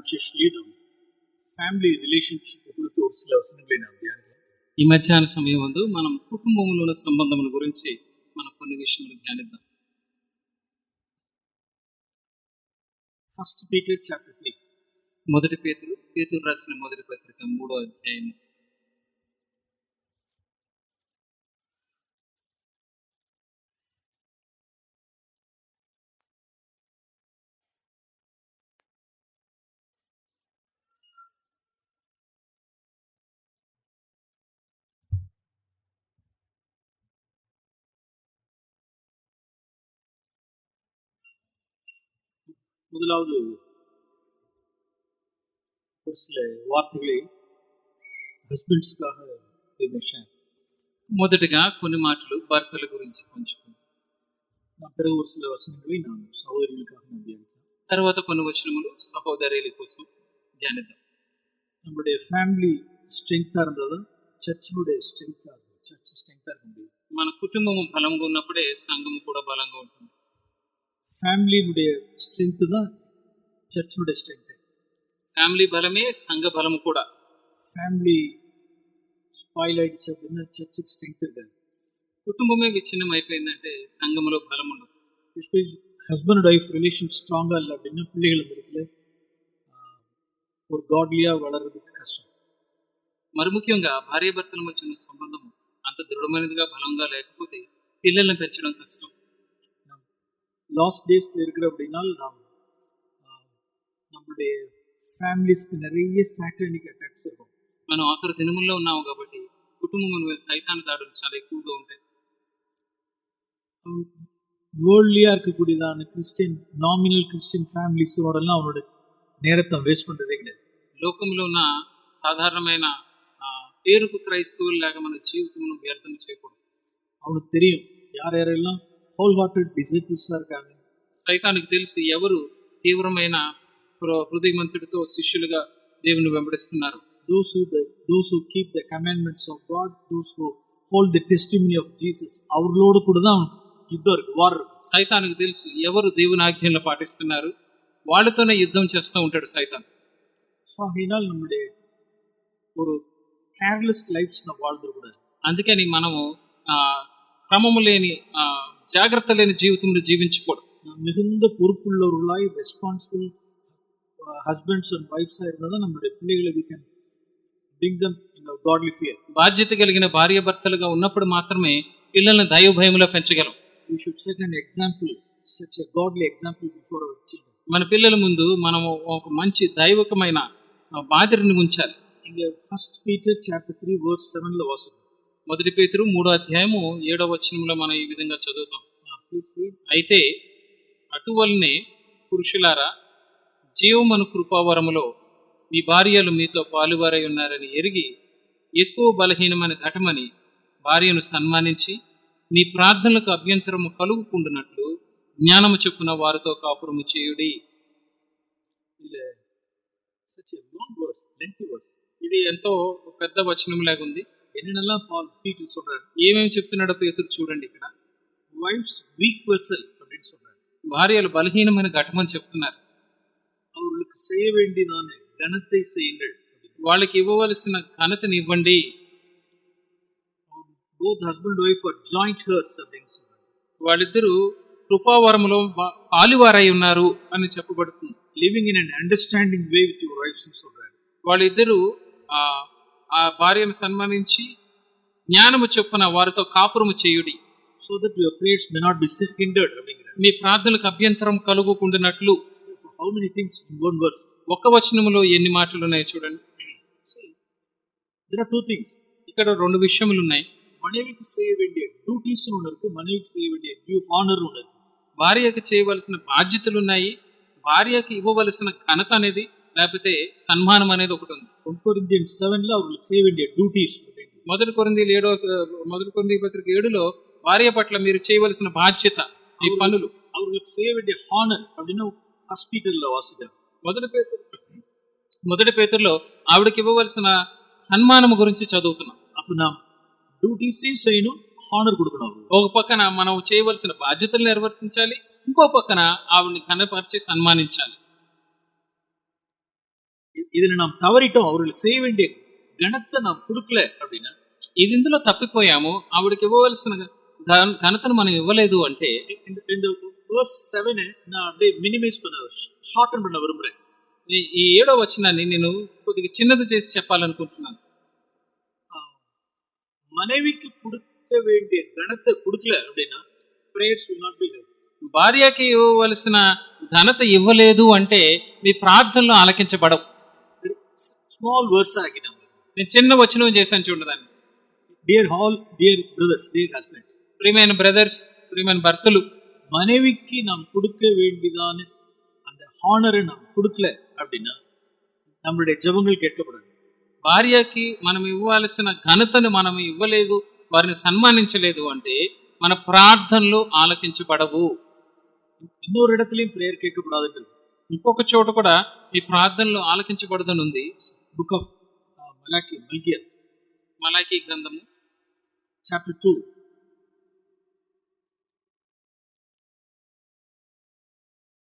உள்செல்லிடும் family relationship గురించి ఒక சில వచనங்களை நாம் ధ్యానిద్దాం. ఈ మధ్యాహ్న సమయం ముందు మనం కుటుంబంలో ఉన్న సంబంధముల గురించి మనం కొన్ని విషయాలు ధ్యానిద్దాం. First Peter chapter 3. మొదటి పేతురు రాసిన మొదటి పత్రిక 3వ అధ్యాయము. முதலாவது ஒரு சில வார்த்தைகளை ஹஸ்பண்ட்ஸ்க்காக ஷேர். మొదటగా కొన్ని మాటలు భర్తల గురించి పంచుకుందాం. பிறகு ஒரு சில வசனங்களை நாம் சகோதரிகளுக்காக நாம் தியானிக்கலாம். తర్వాత కొన్ని వచనములు సహోదరుల కోసం ధ్యానిద్దాం. நம்முடைய ஃபேமிலி ஸ்ட்ரெంగ్త్ இருந்தது చర్చిனுடைய స్ట్రెంగ్త్ చర్చ్ స్ట్రెంగ్త్ ఉంది. మన కుటుంబము బలంగా ఉన్నప్పుడే సంఘము కూడా బలంగా ఉంటుంది. ఫ్యామిలీనుடைய స్ట్రెంగ్త్ தான் చర్చిனுடைய స్ట్రెంగ్త్. ఫ్యామిలీ బలమే సంఘ బలము కూడా. ఫ్యామిలీ స్పాయిల్ ఆయిடுச்சு அப்படின்னா చర్చికి స్ట్రెంగ్త్ இருக்காது. కుటుంబమే విచ్ఛిన్నం అయిపోయిందంటే సంఘములో బలం ఉండదు. హస్బెండ్ అండ్ వైఫ్ రిలేషన్ స్ట్రాంగా இல்லை அப்படின்னா பிள்ளைகள் இடத்துல ஒரு காட்லியா வளர்றதுக்கு కష్టం. మరి ముఖ్యంగా భార్యాభర్తల మధ్య ఉన్న సంబంధం అంత దృఢమైనదిగా బలంగా లేకపోతే పిల్లల్ని పెంచడం కష్టం. லாஸ்ட் டேஸ்ல இருக்கிற அப்படின்னா நாம் நம்மளுடைய ఫ్యామిలీస్కి நிறைய సాటానిక్ అటాక్స్ இருக்கும். మనం ఆఖరి దినముల్లో ఉన్నాము కాబట్టి కుటుంబం మీద సైతాన్ దాడులు చాలా ఎక్కువగా ఉంటాయి. வேர்ல்ட்லியா இருக்கக்கூடியதான கிறிஸ்டியன் நாமினல் கிறிஸ்டியன் ఫ్యామిలీస్లోడెல்லாம் அவனோட நேரத்தை வேஸ்ட் பண்றதே கிடையாது. లోకంలో ఉన్న సాధారణమైన పేరుకు క్రైస్తవుల్లాగా మన జీవితంలో వ్యర్థం చేయకూడదు. அவனுக்கு தெரியும் யார் யாரெல்லாம் హోల్ హార్టెడ్ డిసిపుల్స్ இருக்காங்க. సైతానికి తెలిసి ఎవరు తీవ్రమైన హృదయమంతుడితో శిష్యులుగా దేవుని వెంబడిస్తున్నారు. those who keep the commandments of God, those who hold the testimony of Jesus, அவர்களோடு கூட தான் யுத்தம் இருக்கு, வார். సైతానికి తెలుసు ఎవరు దేవుని ఆజ్ఞలను పాటిస్తున్నారు, వాళ్ళతోనే యుద్ధం చేస్తూ ఉంటాడు సైతాన్. సో ఆగినాల్ நம்முடைய ஒரு కేర్లెస్ లైఫ్స్ న வாழ்ந்துடக்கூடாது. అందుకని మనము క్రమము లేని జాగ్రత్త లేని జీవితంలో జీవించకూడదు. மிகுந்த பொறுப்புள்ளவர்களாய் ரெஸ்பான்சிபிள் హస్బెండ్స్ అండ్ వైఫ్స్ இருந்தால் நம்முடைய பிள்ளைகளை we can bring them in a godly fear. బాధ్యత కలిగిన భార్యాభర్తలుగా ఉన్నప్పుడు మాత్రమే పిల్లల్ని దైవ భయములో పెంచగలం. We should set an example, such a godly example before our children. మన పిల్లల ముందు మనము ఒక మంచి దైవకమైన మాదిరిని ఉంచాలి. இங்க ఫస్ట్ పీటర్ చాప్టర్ 3 వర్స్ 7 లో వాసన. మొదటి పేతురు 3వ అధ్యాయము 7వ వచనంలో మనం ఈ విధంగా చదువుతాం. అయితే అటువలనే పురుషులారా, జీవమను కృపావరములో మీ భార్యలు మీతో పాలువారై ఉన్నారని ఎరిగి ఎక్కువ బలహీనమైన ఘటమని భార్యను సన్మానించి మీ ప్రార్థనలకు అభ్యంతరము కలుగుకుంటున్నట్లు జ్ఞానము చొప్పున వారితో కాపురము చేయుడి. ఇది ఎంతో పెద్ద వచనం లాగుంది. என்னென்னலாம் பீட்டர் சொல்றாரு, ఏమేమి చెప్తున్నాడో పేతురు చూడండి. ఇక్కడ వైఫ్స్ వీక్ వెసల్ அப்படின்னு சொல்றாரு. భార్యలు బలహీనమైన ఘటమని చెప్తున్నారు. அவர்களுக்கு செய்ய வேண்டியதான கனத்தை செய்யுங்கள், వాళ్ళకి ఇవ్వవలసిన ఘనతని ఇవ్వండి. both husband and wife are joint heirs அப்படின்னு சொல்றாரு. వాళ్ళిద్దరూ కృపావరములో పాలువారై ఉన్నారు అని చెప్పబడుతుంది. Living in an understanding way with your wives అని சொல்றாரு. వాళ్ళిద్దరూ ఆ భార్యను సన్మానించి జ్ఞానము చొప్పున వారితో కాపురము చేయుడి. so that your prayers may not be hindered அப்படிங்கிறாరు. మీ ప్రార్థనలకు అభ్యంతరం కలుగుకుంటున్నట్లు. how many things in one verse? ఒక్క వచనములో ఎన్ని మాటలు ఉన్నాయి చూడండి. there are two things. ఇక్కడ రెండు విషయములు ఉన్నాయి. மனைவிக்கு செய்ய வேண்டிய డ్యూటీస్ ஒன்று இருக்கு, மனைவிக்கு செய்ய வேண்டிய డ్యూ హానర్ ஒன்று இருக்கு. భార్యకు చేయవలసిన బాధ్యతలు ఉన్నాయి, భార్యకి ఇవ్వవలసిన ఘనత అనేది లేకపోతే సన్మానం అనేది ఒకటి ఉంది. 1 Corinthians 7 లో அவங்களுக்கு செய்ய வேண்டிய డ్యూటీస్. మొదటి కొరింథీ పత్రిక 7లో భార్య పట్ల మీరు చేయవలసిన బాధ్యత, ఈ పనులు. அவங்களுக்கு செய்ய வேண்டிய హానర్ அப்படினா ఫస్ట్ పీటర్ లో వాసిద్దాం. మొదటి పేతురులో ఆవిడకి ఇవ్వవలసిన సన్మానం గురించి చదువుతున్నాం. అప్పుడు నా డ్యూటీస్ చేయను, హానర్ கொடுக்கணும். ఒక పక్కన మనం చేయవలసిన బాధ్యతలు నిర్వర్తించాలి, ఇంకో పక్కన ఆవిడని కనపరిచి సన్మానించాలి. இதுல நாம் தவறிட்டோம், அவர்களுக்கு செய்ய வேண்டிய கணத்தை நாம் கொடுக்கல அப்படின்னா, ఇది ఇందులో తప్పిపోయాము, ఆవిడకి ఇవ్వవలసిన ఘనతను మనం ఇవ్వలేదు అంటే, இந்த verse 7 நான் அப்படியே மினிமைஸ் பண்ண ஷார்டன் பண்ண விரும்புறேன். ఈ 7వ వచనాన్ని నేను కొద్దిగా చిన్నది చేసి చెప్పాలనుకుంటున్నాను. மனைவிக்கு கொடுக்க வேண்டிய கணத்தை கொடுக்கல அப்படின்னா prayers will not be heard. భార్యకి ఇవ్వవలసిన ఘనత ఇవ్వలేదు అంటే మీ ప్రార్థనలు ఆలకించబడవు. Small verse ఆగినాం. నేను చిన్న వచనం చేశాను చూడదాన్ని. డియర్ బ్రదర్స్, డియర్ హస్బెండ్స్, ప్రియమైన బ్రదర్స్, ప్రియమైన భర్తలు, மனைவிக்கு நாம் கொடுக்க வேண்டியதான அந்த ஹானரை நாம் கொடுக்கல அப்படின்னா நம்மளுடைய ஜெபங்கள் கேட்கப்படாது. భార్యకి మనం ఇవ్వాల్సిన ఘనతను మనం ఇవ్వలేదు, వారిని సన్మానించలేదు అంటే మన ప్రార్థనలు ఆలకించబడవు. இன்னொரு இடத்துலயும் ప్రేయర్ கேட்கப்படாதுன்றது. ఇంకొక చోట కూడా ఈ ప్రార్థనలు ఆలకించబడదని ఉంది. బుక్ ఆఫ్ మలాకీ గ్రంథము చాప్టర్ 2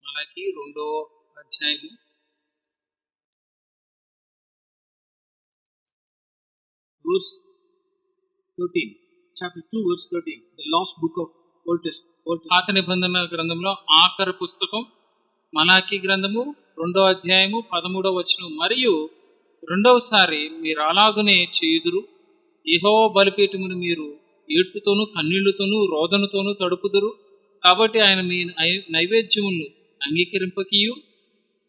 మలాకీ 2వ అధ్యాయము verse 13, chapter 2 verse 13, the last book of Old Testament. పాత నిబంధన గ్రంథంలో ఆఖరి పుస్తకం మలాకీ గ్రంథము 2వ అధ్యాయము 13వ వచనం. మరియు రెండవసారి మీరు అలాగునే చేయుదురు, యెహోవా బలిపీఠమును మీరు ఏడ్పుతోనూ కన్నీళ్లతోనూ రోదనతోనూ తడుపుదురు. కాబట్టి ఆయన మీ నైవేద్యములను అంగీకరింపకియు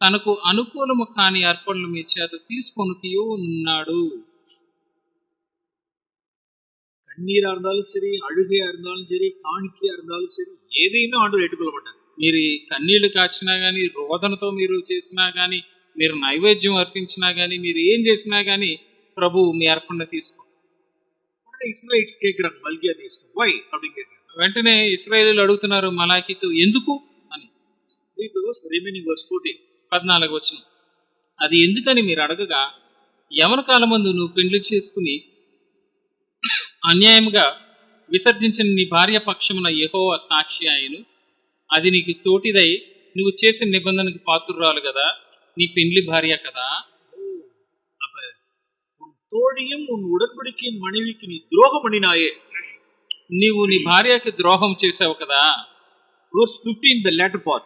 తనకు అనుకూలము కాని అర్పణలు మీ చేత తీసుకొనుకియు ఉన్నాడు. கண்ணீரா இருந்தாலும் சரி, அழுகையா இருந்தாலும் சரி, காணிக்கையா இருந்தாலும் சரி, ఏదైనా ఆండவர் ఏట్టుకొల్ల మాட்டார். మీరు కన్నీళ్లు కాచినా గానీ, రోదనతో మీరు చేసినా గానీ, మీరు నైవేద్యం అర్పించినా గానీ, మీరు ఏం చేసినా గానీ ప్రభు మీ అర్పణ తీసుకో. ఇస్రాయేలీస్ కేకుறாங்க, మల్కియా తీసుకో. వై அப்படிங்க கேக்குறாங்க. వెంటనే ఇశ్రాయేలీయులు అడుగుతున్నారు మలాకీతో, ఎందుకు అని. రిమైనింగ్ వర్స్ 14వ వచనం. అది ఎందుకని మీరు అడగగా, యవన కాలమందు నువ్వు పెండ్లి చేసుకుని అన్యాయముగా విసర్జించిన నీ భార్య పక్షమున యెహోవా సాక్షి ఆయను, అది నీకు తోటిదై నువ్వు చేసిన నిబంధనకు పాత్రురాలు కదా, నీ పెండ్లి భార్య కదా. తోడియం ఉన్ ఉడன்பడిக்கையின் மனைவிக்கு நீ துரோகம் பண்ணினாயே, నీవు నీ భార్యకి ద్రోహం చేసావు కదా. verse 15 the latter part.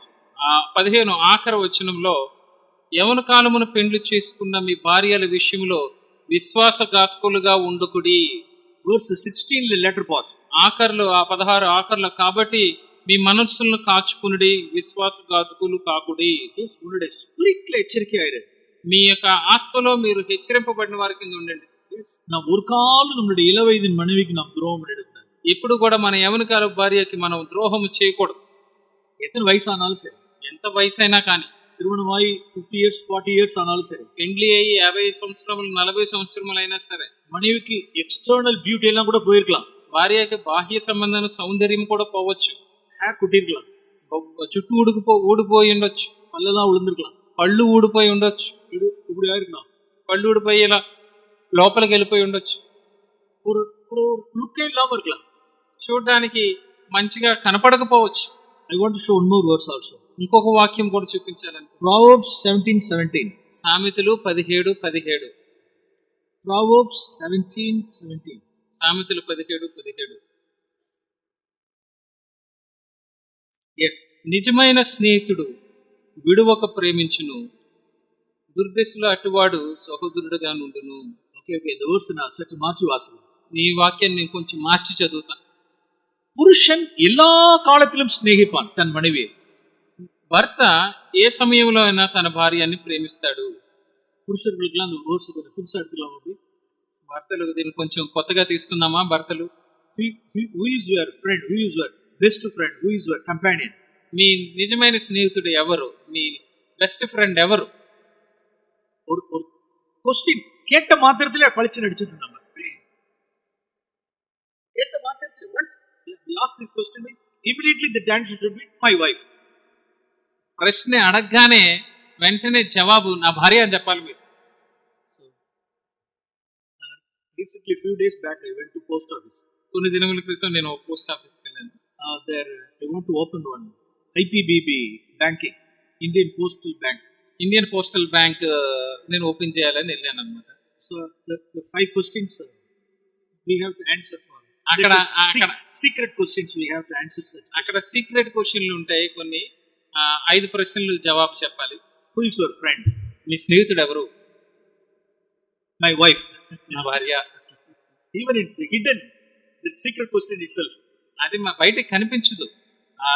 15 ఆఖరి వచనంలో, యవన కాలమున పెండ్లి చేసుకున్న మీ భార్యల విషయంలో విశ్వాసఘాతకులుగా ఉండకుడి. verse 16 the latter part. ఆఖర్లో 16 ఆఖర్లో, కాబట్టి మీ మనస్సులను కాచుకునుడి, విశ్వాసఘాతకులు కాకుడి. உன்னுடைய ஸ்பிரிட்ல எச்சரிக்கையாயிரு. మీ యొక్క ఆత్మలో మీరు హెచ్చరింపబడిన వారి కింద ఉండండి. நாம் ஒரு காலம் நம்மளுடைய இளவயதின் மனைவிக்கு நாம் துரோகம் பண்ணிடக்கூடாது. ఇప్పుడు కూడా మన యవనకాల భార్యకి మనం ద్రోహం చేయకూడదు. எத்தனை வயசானாலும் சரி, ఎంత వయసైనా కానీ, திருமணமாயி 50 years 40 years ஆனாலும் சரி, పెండ్లి అయ్యి 50 సంవత్సరములు 40 సంవత్సరములైనా సరే, மனைவிக்கு எக்ஸ்டர்னல் பியூட்டி எல்லாம் கூட போயிருக்கலாம், భార్యకి బాహ్య సంబంధమైన సౌందర్యం కూడా పోవచ్చు, ஹேர் குட்டிருக்கலாம், చుట్టూ ఊడిపోయి ఉండొచ్చు, பல்லெல்லாம் விழுந்திருக்கலாம், పళ్ళు ఊడిపోయి ఉండొచ్చు, இப்படி ஆயிருக்கலாம், పళ్ళు ఊడిపోయి ఇలా లోపలికి వెళ్ళిపోయి ఉండొచ్చు, ஒரு ஒரு லுக்கே இல்லாம இருக்கலாம், చూడడానికి మంచిగా కనపడకపోవచ్చు. I want to show one more verse also. ఇంకొక వాక్యం కూడా చూపించాలని. Proverbs 17:17. సామెతలు 17:17. Proverbs 17:17. సామెతలు 17:17. Yes. నిజమైన స్నేహితుడు విడువక ప్రేమించును, దుర్దశలో అటువాడు సహోదరుడుగా నుండును. Okay, the verse na సచ్ మార్చి వాసి. నీ వాక్యాన్ని నేను కొంచెం మార్చి చదువుతాను. పురుషన్ எல்லா కాలத்திலும் స్నేహిపాన్ తన మனைవి. భర్త ఏ సమయంలో అయినా తన భార్యని ప్రేమిస్తాడు. పురుషులకు அந்த verse కొంచెం పురుష అర్థం అవుతుంది. భర్తలు దీన్ని కొంచెం కొత్తగా తీసుకుందామా? భర్తలు, who is your friend, who is your best friend, who is your companion? మీ నిజమైన స్నేహితుడు ఎవరు? మీ బెస్ట్ ఫ్రెండ్ ఎవరు? ஒரு क्वेश्चन கேட்ட மாத்திரத்திலே பளிச்சு நடிச்சிட்டு நம்ம. கேட்ட மாத்திரத்திலே once we ask this question, immediately the answer should be my wife. ప్రశ్న అడగగానే వెంటనే జవాబు నా భార్య అని చెప్పాలి మీరు. So recently few days back I went to post office. కొన్ని దినముల క్రితం నేను పోస్ట్ ఆఫీస్కి వెళ్ళాను. There they want to open one IPBB banking, Indian Postal Bank. Indian postal bank నేను ఓపెన్ చేయాలని వెళ్ళాను అనమాట. So the 5 questions we have to answer for. అక్కడ That is అక్కడ secret questions we have to answer such. అక్కడ secret క్వశ్చన్లు ఉంటాయి కొన్ని. 5 ప్రశ్నలు జవాబు చెప్పాలి. Who is your friend? మీ స్నేహితుడు ఎవరు? My wife. నా భార్య. Even in the hidden, the secret question itself. అది మా బయటకి కనిపించదు. ఆ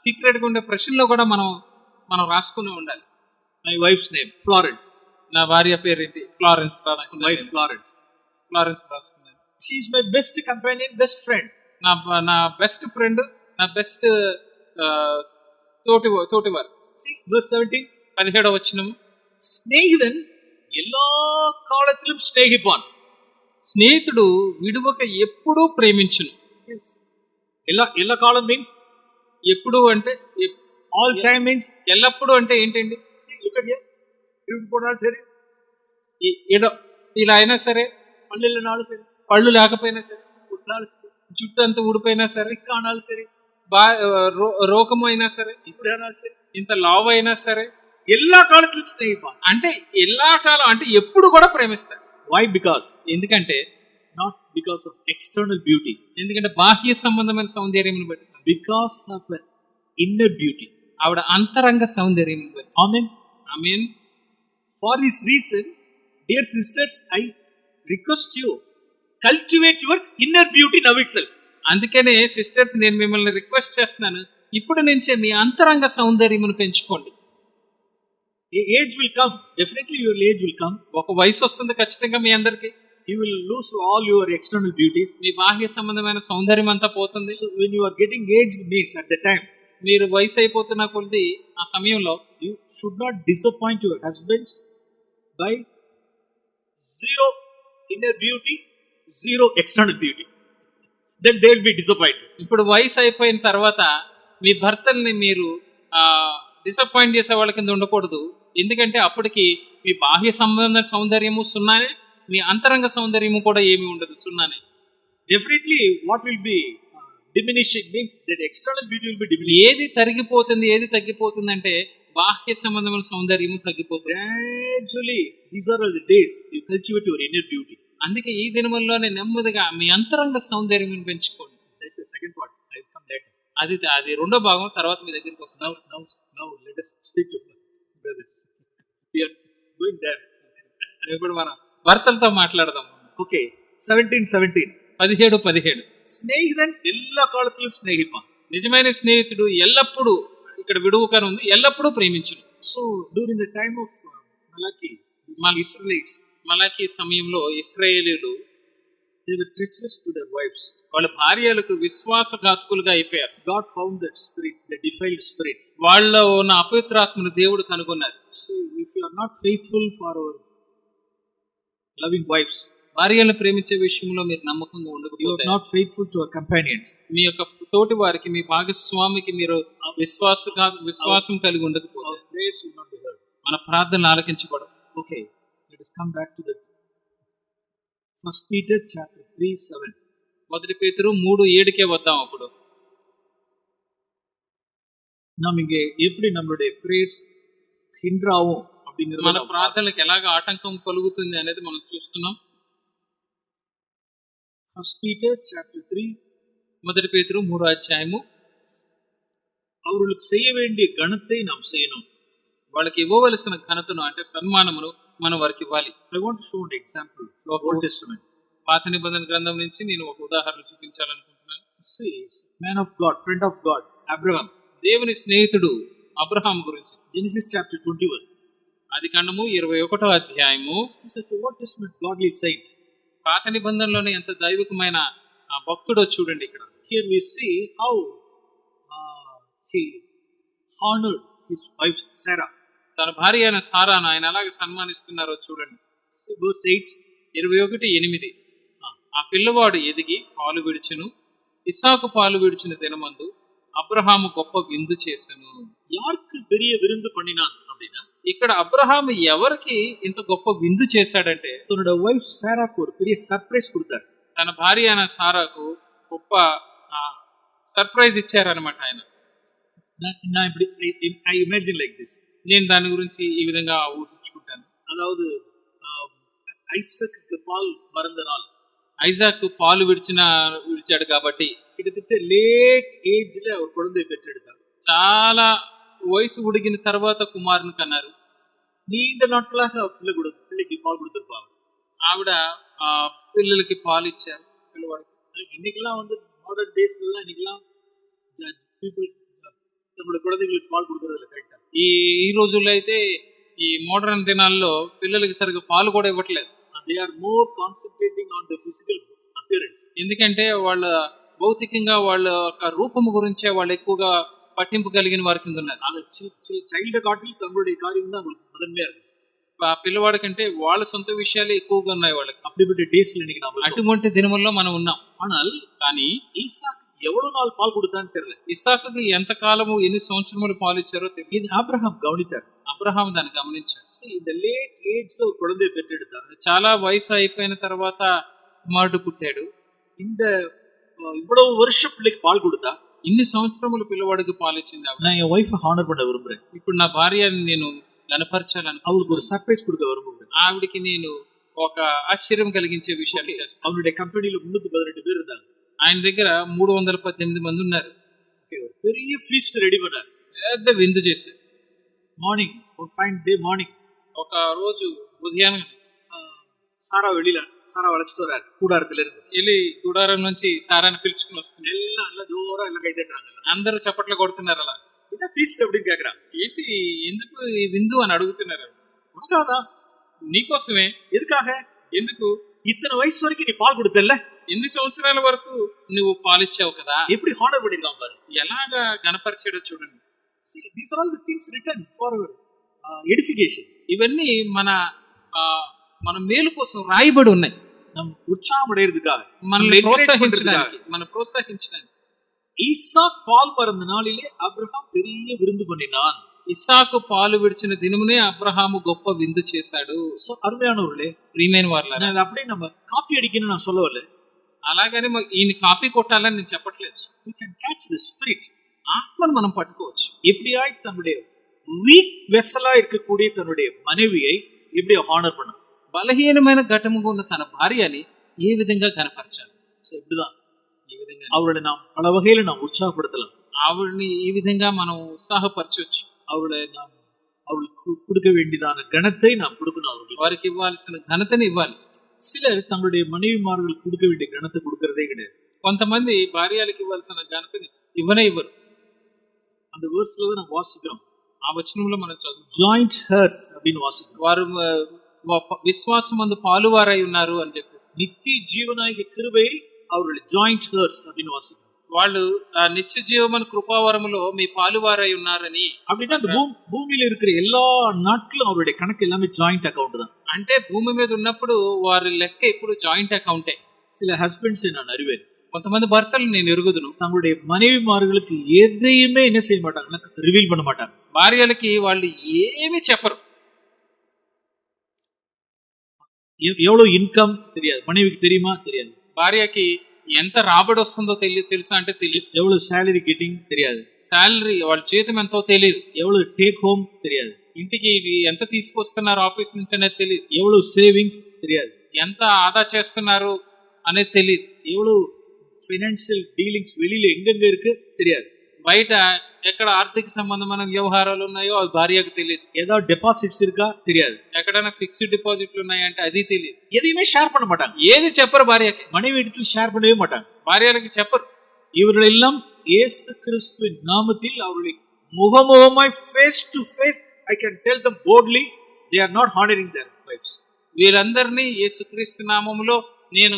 సీక్రెట్ గా ఉండే ప్రశ్నలో కూడా మనం రాసుకుని ఉండాలి. My wife's name Florence. నా భార్య పేరు ఏంటి? ఫ్లారెన్స్ My రాసుకున్నాను. wife Florence. ఫ్లారెన్స్ రాసుకున్నాను. She is my best companion, best friend. నా బెస్ట్ ఫ్రెండ్, నా బెస్ట్ తోటివారు. See verse 17. 17వ వచనము. സ്നേഹിതൻ എല്ലാ കാലത്തിലും സ്നേഹിപ്പാൻ. స్నేహితుడు విడువక ఎప్పుడూ ప్రేమించును. എല്ലാ కాలం means ఎప్పుడు అంటే all time means. ఎల్లప్పుడూ అంటే ఏంటండి? See, look at here. ఇరుక్కుపోనాడు సరే, ఇలా అయినా సరే, పల్లెళ్ళనాడు సరే, పళ్ళు లేకపోయినా సరే, పుట్నాడు సరే, జుట్టు అంతా ఊడిపోయినా సరే, సిక్కానాలు సరే, రోగము అయినా సరే, ఇప్పుడు అనాలి సరే, ఇంత లావ్ అయినా సరే, എല്ലാ കാലത്തിലും സ്നേഹിപ്പാൻ. అంటే എല്ലാ కాలం అంటే ఎప్పుడు కూడా ప్రేమిస్తారు. Why? Because ఎందుకంటే not because of external beauty, ఎందుకంటే బాహ్య సంబంధమైన సౌందర్యం బట్టి, because of an inner beauty. ఆవిడ అంతరంగ సౌందర్యం బట్టి. Amen. Amen. For this reason, dear sisters, I request you, cultivate your inner beauty now itself. అందుకనే సిస్టర్స్, నేను మిమ్మల్ని రిక్వెస్ట్ చేస్తున్నాను, ఇప్పుడు నుంచే మీ అంతరంగ సౌందర్యమును పెంచుకోండి. Age will come, definitely your age will come. ఒక వయసు వస్తుంది ఖచ్చితంగా మీ అందరికి. You will lose all your external beauties. మీ బాహ్య సంబంధమైన సౌందర్యం అంతా పోతుంది. So when you are getting aged means at the time, మీరు వయసు అయిపోతున్న కొద్ది ఆ సమయంలో you should not disappoint your husbands by zero inner beauty, zero external beauty. Then they will be disappointed. ఇప్పుడు వయసు అయిపోయిన తర్వాత మీ భర్తల్ని మీరు డిసప్పాయింట్ చేసే వాళ్ళ కింద ఉండకూడదు. ఎందుకంటే అప్పటికి మీ బాహ్య సంబంధ సౌందర్యము సున్నానే, మీ అంతరంగ సౌందర్యము కూడా ఏమీ ఉండదు, సున్నానే. Definitely what will be diminishing means that external beauty will be diminishing. ఏది తరిగిపోతుంది, ఏది తగ్గిపోతుంది అంటే బాహ్య సంబంధమైన సౌందర్యము తగ్గిపోతుంది. Gradually, these are all the days you cultivate your inner beauty. అందుకే ఈ దినముల్లోనే నెమ్మదిగా మీ అంతరంగ సౌందర్యం పెంచుకోండి. That's the second part. I will come later. అది రెండో భాగం, తర్వాత మీ దగ్గరికి వస్తుంది. Now let us speak to brothers. We are going there. ఇప్పుడు మనం భర్తలతో మాట్లాడదాం. Okay, 17. 17. స్నేహితుడు എല്ലാ కాలത്തിലും స్నేహిపాన్. నిజమైన స్నేహితుడు ఎల్లప్పుడూ, ఇక్కడ విడువకను ఉంది, ఎల్లప్పుడూ ప్రేమించును. So during the time of Malachi, Israelites, మలాకి సమయంలో ఇశ్రాయేలీయులు they were treacherous to their wives. వాళ్ళ భార్యలకు విశ్వాసఘాతకులుగా అయిపోయారు. God found that spirit, the defiled spirit. వాళ్ళలో ఉన్న అపవిత్రాత్మను దేవుడు కనుగొన్నారు. So if you are not faithful for our loving wives, భార్యలను ప్రేమించే విషయంలో మీరు నమ్మకంగా you are ఉండకపోతే, not faithful to our companions, మీ యొక్క తోటి వారికి, మీ భాగస్వామికి మీరు విశ్వాసం కలిగి ఉండకపోతే our prayers will not be heard. మన ప్రార్థనలు ఆలకించబడవు. Okay, let us come back to the 1 Peter chapter 3:7. 1 పేతురు 3:7 వద్దాం. అప్పుడు நாம் இங்கே எப்படி நம்மளுடைய prayers hinder ஆகும் அப்படிங்கறது మన ప్రార్థనలకు ఎలాగ ఆటంకం కలుగుతుంది అనేది మనం చూస్తున్నాం. 1 Peter chapter 3, 1 పేతురు 3 அவர்களுக்கு செய்ய வேண்டிய கணத்தை நாம் செய்யணும். వాళ్ళకి ఇవ్వవలసిన ఘనతను అంటే సన్మానమును మనం వారికి ఇవ్వాలి. I want to show an example from Old Testament. పాత నిబంధన గ్రంథం నుంచి నేను ఒక ఉదాహరణ చూపించాలనుకుంటున్నాను. See, man of God, friend of God, Abraham. దేవుని స్నేహితుడు అబ్రహాం గురించి Genesis chapter 21. ఆదికాండము 21 He's such a Old Testament godly saint. పాత నిబంధనలోనే ఎంత దైవికమైన భక్తుడో చూడండి. ఇక్కడ Here we see how he honored his wife Sarah. తన భార్య అయిన సారాను ఆయన అలాగే సన్మానిస్తున్నారో చూడండి. See verse 8. 21:8 ఆ పిల్లవాడు ఎదిగి పాలు విడిచును, ఇస్సాకు పాలు విడిచిన దినమందు అబ్రహాము గొప్ప విందు చేసెను. யாருக்கு பெரிய விருந்து பண்ணினான் அப்படினா, ఇక్కడ అబ్రహాము ఎవరికి ఇంత గొప్ప విందు చేశాడంటే తన వైఫ్ సారాకు ஒரு பெரிய సర్ప్రైజ్ கொடுத்தார். తన భార్య అయిన సారాకు గొప్ప సర్ప్రైజ్ ఇచ్చారన్నమాట ఆయన. నా ఇప్పుడు I imagine like this. నేను దాని గురించి ఈ విధంగా ఊహించుకుంటాను. அதாவது ஐசக்கு பால் மறந்த நாள் ఐజాక్ పాలు విడిచాడు కాబట్టి கிட்டத்தட்ட லேட் ஏஜ்ல அவர் குழந்தை பெற்றெடுத்தார். చాలా వయసు ఉడిగిన తర్వాత కుమారుని కన్నారు. நீண்ட நாட்களாக பிள்ளைக்கு பால் கொடுத்திருப்பாங்க. ఆవిడ ఆ పిల్లలకి పాలు ఇచ్చారు పిల్లవాడికి. இன்னைக்கெல்லாம் வந்து மாடர்ன் டேஸ்ல எல்லாம் இன்னைக்கெல்லாம் పీపుల్ நம்மளுடைய குழந்தைகளுக்கு பால் கொடுக்கறதுல கரெக்டா. ఈ రోజుల్లో అయితే ఈ మోడర్న్ దినాల్లో పిల్లలకి సరిగ్గా పాలు కూడా ఇవ్వట్లేదు. They are more concentrating on the physical appearance. ఎందుకంటే వాళ్ళ భౌతికంగా వాళ్ళ యొక్క రూపము గురించే వాళ్ళు ఎక్కువగా పట్టింపు కలిగిన వారి కింద ఉన్నారు. அது சைல்ட காட்டில் தங்களுடைய காரியம் தான் முதன்மையா இருக்கு. ఆ పిల్లవాడి కంటే వాళ్ళ సొంత విషయాలే ఎక్కువగా ఉన్నాయి వాళ్ళకి. அப்படிப்பட்ட டேஸ்ல இன்னைக்கு நாம అటువంటి దినముల్లో మనం ఉన్నాం. ஆனால் కానీ ஈசாக்கு எவ்வளவு நாள் பால் கொடுத்தான்னு தெரியல. ఇస్సాకుకి ఎంత కాలము ఎన్ని సంవత్సరములు పాలు ఇచ్చారో తెలియదు. இது ஆபிரகாம் கவனித்தார். అబ్రహాం దాన్ని గమనించాడు. இந்த லேட் ஏஜ்ல ஒரு குழந்தையை பெற்றெடுத்தார். చాలా వయసు అయిపోయిన తర్వాత కుమారుడు పుట్టాడు. இந்த இவ்வளவு வருஷம் பிள்ளைக்கு பால் கொடுத்தா ఇన్ని సంవత్సరములు పిల్లవాడికి పాలు ఇచ్చింది ఆవిడ. நான் என் ஒய்ஃபை ஹானர் பண்ண விரும்புறேன். ఇప్పుడు నా భార్యని నేను గనపరచాలను அவளுக்கு ஒரு சர்ப்ரைஸ் கொடுக்க விரும்புறேன். ఆవిడికి నేను ఒక ఆశ్చర్యం కలిగించే విషయాలు చేస్తాను. அவனுடைய கம்பெனில 318 பேர் இருந்தாங்க. ఆయన దగ్గర 318 మంది ఉన్నారు. ஒரு பெரிய ஃபீஸ்ட் ரெடி பண்ணார். పెద్ద విందు చేశారు. మార్నింగ్ ஒரு ஃபைன் டே மார்னிங் ఒక రోజు ఉదయాన్నే சாரா அழைச்சிட்டு வராரு கூடாரத்துல இருந்து. వెళ్ళి గుడారం నుంచి సారాన్ని పిలుచుకుని వస్తుంది. எல்லாம் நல்ல தூரம் எல்லாம் கை தட்டுறாங்க. అందరూ చప్పట్లు కొడుతున్నారు. అలా என்ன ஃபீஸ்ட் அப்படின்னு கேக்குறாங்க. ఏంటి ఎందుకు ఈ విందు అని అడుగుతున్నారు. உனக்காதான். నీకోసమే. எதுக்காக? ఎందుకు? இத்தனை வயசு வரைக்கும் நீ பால் கொடுத்தல்ல, ఎన్ని సంవత్సరాల వరకు నువ్వు పాలిచ్చావు కదా, எப்படி ஹானர் பண்ணிருக்கான் பாரு. ఎలాగా గణపరిచాడో చూడండి. See, these are all the things written for our edification. ఇవన్నీ మన మేలు కోసం రాయబడి ఉన్నాయి. நம் உற்சாகம் அடையிறதுக்காக, మనల్ని ప్రోత్సహించడానికి. ஈசாக் பால் பறந்த நாளிலே அப்ரஹாம் பெரிய விருந்து பண்ணினான். ఇస్సాకు పాలు విడిచిన దినమునే అబ్రహాము గొప్ప విందు చేశాడు. సో అరుமையானவர்களே, ప్రియమైన వారలారా, நான் அப்படியே நம்ம காப்பி அடிக்கணும்னு நான் சொல்லவில்லை. అలాగని ఈయన కాపీ కొట్టాలని నేను చెప్పట్లేదు. We can catch the spirit. ఆత్మను మనం పట్టుకోవచ్చు. எப்படியாய் தன்னுடைய வீக் வெசலா இருக்கக்கூடிய தன்னுடைய மனைவியை எப்படி ஹானர் பண்ண, బలహీనమైన ఘటముగా ఉన్న తన భార్యని ఏ విధంగా కనపరచాలి. సో இப்படிதான் ఈ విధంగా அவளை நாம் பல வகையில நாம் உற்சாகப்படுத்தலாம். ఆవిడని ఈ విధంగా మనం ఉత్సాహపరచవచ్చు. அவளை நாம் அவளுக்கு கொடுக்க வேண்டியதான கணத்தை நாம் கொடுக்கணும். அவர்களுக்கு వారికి ఇవ్వాల్సిన ఘనతని ఇవ్వాలి. சிலர் தங்களுடைய மனைவிமார்களுக்கு கொடுக்க வேண்டிய கணத்தை கொடுக்கறதே கிடையாது. కొంతమంది భార్యలకు ఇవ్వాల్సిన ఘనతని ఇవ్వనే ఇవ్వరు. அந்த வேர்ஸ்ல தான் நாம் வாசிக்கிறோம். ఆ వచనంలో మనం చదువు జాయింట్ హర్స్ அப்படின்னு వాసిக்கிறோம். వారు విశ్వాసమందు పాలువారై ఉన్నారు అని చెప్పి, நித்திய ஜீவனாகிய கிருபையை அவர்கள் ஜாயிண்ட் ஹர்ஸ் அப்படின்னு வாசிக்கிறோம். వాళ్ళు ఆ నిత్య జీవమన కృపావరములో మీ పాలువారై ఉన్నారని. அப்படின்னா அந்த பூமியில இருக்கிற எல்லா நாட்களும் அவருடைய கணக்கு எல்லாமே ஜாயிண்ட் அக்கவுண்ட் தான். అంటే భూమి మీద ఉన్నప్పుడు వారి లెక్క ఇప్పుడు జాయింట్ అకౌంటే. சில ஹஸ்பண்ட்ஸ் நான் அறிவேன். కొంతమంది భర్తలు నేను ఎరుగుదును, தங்களுடைய மனைவிமார்களுக்கு எதையுமே என்ன செய்ய மாட்டாங்கன்னா ரிவீல் பண்ண மாட்டாங்க. భార్యలకి వాళ్ళు ఏమీ చెప్పరు. எவ்வளவு இன்கம் தெரியாது, மனைவிக்கு தெரியுமா தெரியாது. భార్యకి ఎంత రాబడి వస్తుందో తెలుసా అంటే తెలియదు. எவ்வளவு சேலரி கெட்டிங் தெரியாது. శాలరీ వాళ్ళ జీతం ఎంతో తెలియదు. எவ்வளவு டேக் ஹோம் தெரியாது. ఇంటికి ఎంత తీసుకొస్తున్నారు ఆఫీస్ నుంచి అనేది తెలియదు. எவ்வளவு சேவிங்ஸ் தெரியாது. ఎంత ఆదా చేస్తున్నారు అనేది తెలియదు. எவ்வளவு ఫైనాన్షియల్ డీలింగ్స్ வெளியில எங்கெங்க இருக்கு தெரியாது. బయట ఎక్కడ ఆర్థిక సంబంధమైన వ్యవహారాలు ఉన్నాయో అది భార్యకు తెలియదు. ஏதாவது டெபாசிட்ஸ் இருக்கா தெரியாது. ఎక్కడైనా ఫిక్స్డ్ డిపాజిట్లు ఉన్నాయంటే అది తెలియదు. எதையுமே ஷேர் பண்ண மாட்டாங்க. ఏది చెప్పరు భార్యకి. மனைவி இடத்துல ஷேர் பண்ணவே மாட்டாங்க. భార్యలకి చెప్పరు. இவர்கள் எல்லாம் இயேசு கிறிஸ்துவின் நாமத்தில் அவர்களை முகமுகமாய் face to face I can tell them boldly they are not honoring their wives. వీరందరినీ యేసుక్రీస్తు నామములో నేను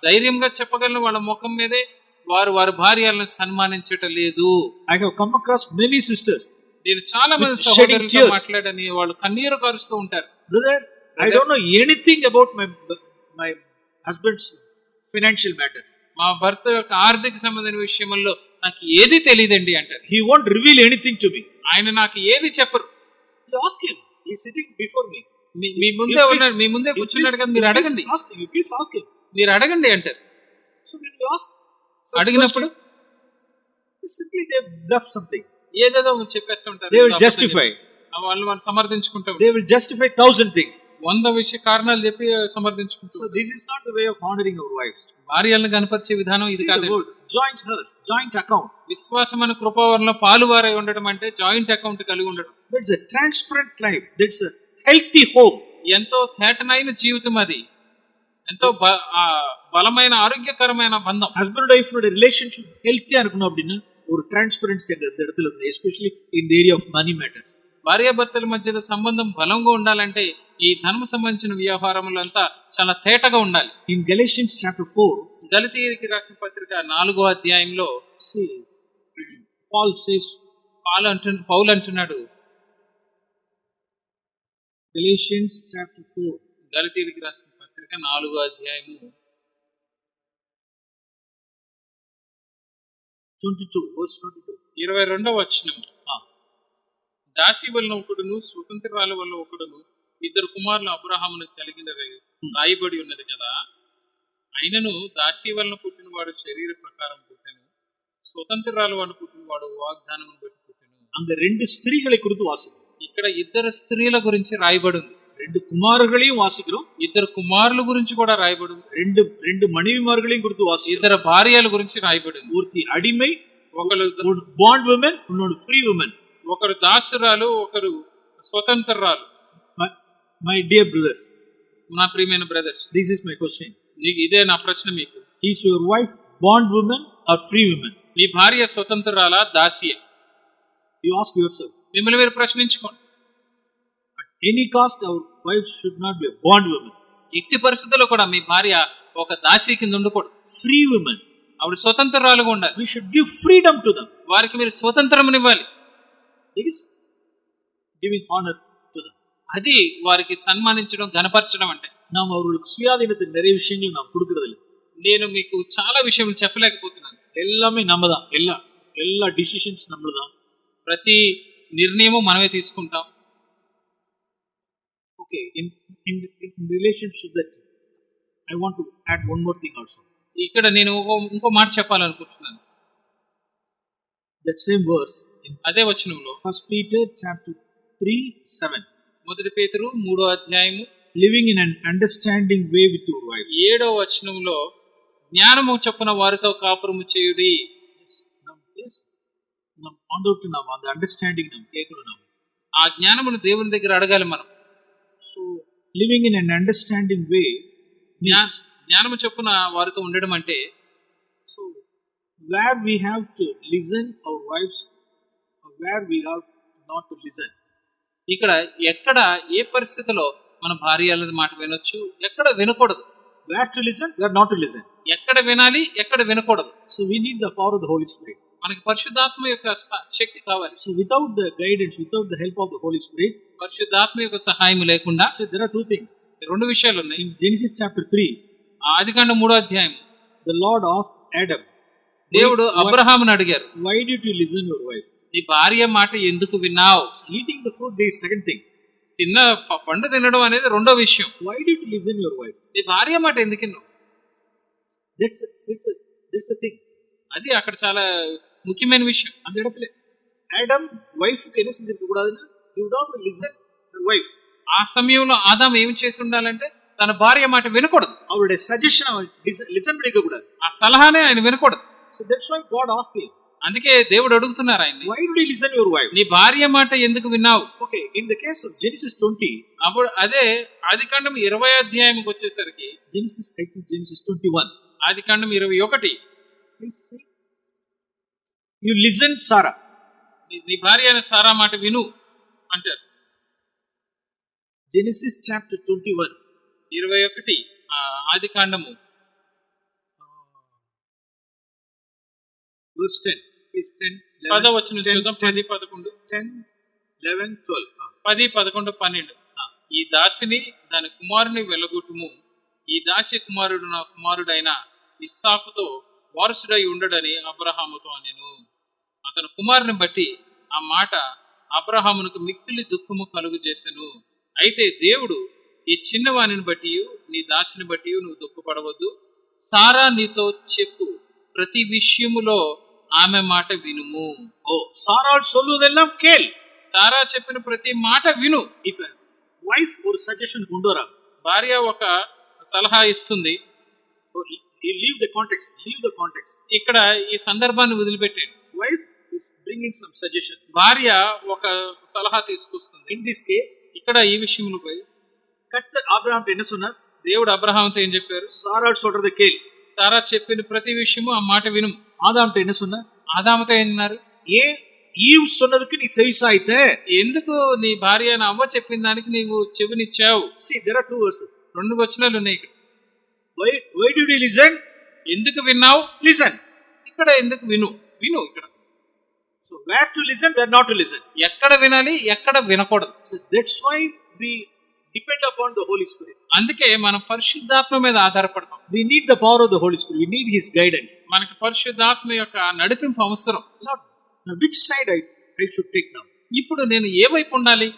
ధైర్యంగా చెప్పగలను, వాళ్ళ ముఖం మీదే వారి భార్యలను సన్మానించటం లేదు. I have come across many sisters. నేను చాలా మంది సహోదరులతో మాట్లాడని వాళ్ళు కన్నీరు కారుస్తూ ఉంటారు. Brother, I don't know anything about my husband's financial matters. మా భర్త యొక్క ఆర్థిక సంబంధమైన విషయంలో నాకు ఏది తెలియదండి అంటారు. He won't reveal anything to me. ఆయన నాకు ఏది చెప్పరు. You ask him. He is sitting before me. మీ ముందే ఉన్నారు, మీ ముందే కూర్చున్నాడు కదా, మీరు అడగండి. Please ask him. మీరు అడగండి అంటారు. So when you ask అడిగినప్పుడు simply they bluff something. ఏదేదో చెప్పేస్తుంటారు. They will justify. వాళ్ళు సమర్థించుకుంటారు. They will justify 1,000 things. 100 విషయ కారణాలు చెప్పి సమర్థించుకుంటారు. So this is not the way of honoring our wives. భార్యలను గణపరిచే విధానం ఇది See కాదు. the word, joint hers, joint account. విశ్వాసం అనే కృపావరంలో పాలువారై ఉండడం అంటే జాయింట్ అకౌంట్ కలిగి ఉండడం. That's a transparent life. That's a healthy home. ఎంతో తేటనైన జీవితం అది. ఎంతో బలమైన ఆరోగ్యకరమైన బంధం. Husband and wife relationship healthy అనుకున్నా அப்படின்னா ஒரு transparency அந்த இடத்துல ఉంది, especially in the area of money matters. భార్యాభర్తల మధ్యలో సంబంధం బలంగా ఉండాలంటే ఈ ధర్మ సంబంధించిన వ్యవహారములు అంతా చాలా తేటగా ఉండాలి. In Galatians chapter 4, గలతీయులకు రాసిన పత్రిక 4వ అధ్యాయంలో see, Paul says, పౌలు అంటున్నాడు, Galatians chapter 4, గలతీయులకు రాసిన పత్రిక 4వ అధ్యాయము 22, verse 22. 22వ వచనం. దాసి వలన ఒకడును స్వతంత్రాల వల్ల ఒకడును ఇద్దరు కుమారులు అబ్రహామును కలిగిన రాయబడి ఉన్నది కదా. అయినను దాసి వలన పుట్టినవాడు శరీర ప్రకారం పుట్టెను, స్వతంత్రాల వలన పుట్టినవాడు వాగ్దానం బట్టి పుట్టెను. அந்த ரெண்டு ஸ்திரீகளை குறித்து வாசிக்கிறோம். ఇక్కడ ఇద్దరు స్త్రీల గురించి రాయబడి ఉంది. ரெண்டு குமாரர்களையும் வாசிக்கிறோம். ఇద్దరు కుమారుల గురించి కూడా రాయబడి ఉంది. ரெண்டு மனைவிமார்களையும் குறித்து வாசிக்கிறோம். ఇద్దరు భార్యల గురించి రాయబడి ఉంది. ஒருத்தி அடிமை, ఒకరు బాండ్ ఉమెన్, இன்னொரு ఫ్రీ ఉమెన్. ఒకరు దాసురాలు, ఒకరు స్వతంత్రాలు. మై డియర్ బ్రదర్స్, నా ప్రియమైన brothers, this is my question. ఇదే నా ప్రశ్న మీకు. Is your wife bond woman or free woman? మీ భార్య స్వతంత్రాలా, దాసియా? You ask yourself. మిమ్మల్ని మీరు ప్రశ్నించుకోండి. At any cost our wife should not be bond woman. ఎట్టి పరిస్థితుల్లో కూడా మీ భార్య ఒక దాసి కింద ఉండకూడదు. ఫ్రీ ఉమెన్, ఆవిడ స్వతంత్రాలుగా ఉండాలి. We should give freedom to them. వారికి మీరు స్వతంత్రం ఇవ్వాలి. It is giving honour to them. అది వారికి సన్మానించడం, గణపరచడం అంటే. நாம் அவர்களுக்கு சுயாதீனத்தை நிறைய விஷயங்கள் நாம் கொடுக்கறதில்லை. నేను మీకు చాలా విషయాలు చెప్పలేకపోతున్నాను. எல்லாமே நம்ம தான். எல்லா డిసిషన్స్ நம்மளதான். ప్రతి నిర్ణయము మనమే తీసుకుంటాం. Okay, in relationship that I want to add one more thing also. ఇక్కడ నేను ఇంకో మాట చెప్పాలనుకుంటున్నాను. That same verse in అదే వచనంలో 1 Peter chapter 3:7. మొదటి పేతురు 3వ అధ్యాయము living in an understanding way with your wife. 7వ వచనంలో జ్ఞానము చొప్పున వారితో కాపురము చేయుడి. நாம் ஆண்டவர்ட்ட நாம் அந்த அண்டர்ஸ்டாண்டிங் நாம் கேட்கணும். நாம் ఆ జ్ఞానమును దేవుని దగ్గర అడగాలి మనం. So living in an understanding way, జ్ఞానము చొప్పున వారితో ఉండడం అంటే, so where we have to listen our wives, where we have not to listen. ఇక్కడ ఎక్కడ ఏ పరిస్థితిలో మన భార్యల మాట వినొచ్చు, ఎక్కడ వినకూడదు. Where to listen, where not to listen. ఎక్కడ వినాలి, ఎక్కడ వినకూడదు. So we need the power of the Holy Spirit. మనకి పరిశుద్ధాత్మ యొక్క శక్తి కావాలి. So without the guidance, without the help of the Holy Spirit, పరిశుద్ధాత్మ యొక్క సహాయం లేకుండా, so there are two things. రెండు విషయాలు ఉన్నాయి. ఇన్ జెనసిస్ చాప్టర్ 3, ఆదికాండం 3వ అధ్యాయం, ద లార్డ్ ఆస్క్డ్ ఆడమ్, దేవుడు అబ్రహామును అడిగారు, why did you listen your wife? నీ భార్య మాట ఎందుకు విన్నావు? Eating the food is second thing. తిన్న పండు తినడం అనేది రెండో విషయం. Why did you listen your wife? నీ భార్య మాట ఎందుకు విన్నావు? That's the thing. అది అక్కడ చాలా ముఖ్యమైన విషయం. அந்த இடத்துல ஆடம் వైఫ్కి என்ன செஞ்சிருக்க கூடாதுன்னா, you don't listen her wife. ఆ సమయంలో ఆదాము ఏం చేసి ఉండాలంటే తన భార్య మాట వినకూడదు. அவருடைய సజెషన్ లిసన్ பண்ணிக்க கூடாது. ఆ సలహానే ఆయన వినకూడదు. So that's why God asked him. అందుకే దేవుడు అడుగుతున్నారు ఆయన్ని, why did you listen your wife? నీ భార్య మాట ఎందుకు విన్నావు? Okay, in the case of Genesis 20, అప్పుడు అదే ఆదికాండం 20వ అధ్యాయంకి వచ్చేసరికి, Genesis 21, Adikandam 21, you listen Sarah. నీ భార్య అయిన సారా మాట విను అంటారు. Genesis chapter 21, 21 ఆదికాండము verse 10. Please 10, 10వ 11, వచనం చూద్దాం. 10, 11, 10, 11, 12. 10, 11, 12. ఈ దాసిని దాని కుమారుని వెలగొట్టుము, ఈ దాసి కుమారుడు నా కుమారుడైన ఇస్సాకుతో వారసుడై ఉండడని అబ్రహాముతో అనెను. అతని కుమారుని బట్టి ఆ మాట అబ్రహామునకు మిక్కిలి దుఃఖము కలుగు చేసెను. అయితే దేవుడు, ఈ చిన్నవాణిని బట్టి నీ దాసిని బట్టి నువ్వు దుఃఖపడవద్దు, సారా నీతో చెప్పు ప్రతి విషయములో ఆమె మాట వినుము. ஓ சாராள் சொல்வதெல்லாம் கேள். సారా చెప్పిన ప్రతి మాట విను. இப்ப వైఫ్ ஒரு సజెషన్ கொண்டு வரா. భార్య ఒక సలహా ఇస్తుంది. leave the context. ఇక్కడ ఈ సందర్భాన్ని వదిలిపెట్టండి. Wife is bringing some suggestion. భార్య ఒక సలహా తీసుకొస్తుంది. In this case, ఇక్కడ ఈ విషయంలో పోయి கர்த்தர் ஆபிரகாம் என்ன சொன்னார்? దేవుడు అబ్రహాముతో ఏం చెప్పారు? சாராள் சொல்றதை கேள். సారా చెప్పిన ప్రతి విషయము ఆ మాట విను. ஆதாம்ட்ட என்ன சொன்னார்? ఆదాముతో ఏమన్నారు? ஏன் ஈவ் சொன்னதுக்கு நீ செவிசாய்த்த? ఎందుకు నీ భార్య అవ్వ చెప్పిన దానికి నీవు చెవినిచ్చావు? See, there are two verses. 2 వచనాలు ఉన్నాయి ఇక్కడ. Why did you listen? ఎందుకు విన్నావు? Listen. ఇక్కడ ఎందుకు విను ఇక్కడ. So where to listen, where not to listen. ఎక్కడ వినాలి, ఎక్కడ వినకూడదు. So that's why we depend upon the Holy Spirit. అందుకే మనం పరిశుద్ధాత్మ మీద ఆధారపడతాం. We need the power of the Holy Spirit. We need His guidance. మనకి పరిశుద్ధాత్మ యొక్క నడిపింపు అవసరం. Now which side I should take now? ఇప్పుడు నేను ఏ వైపు ఉండాలి?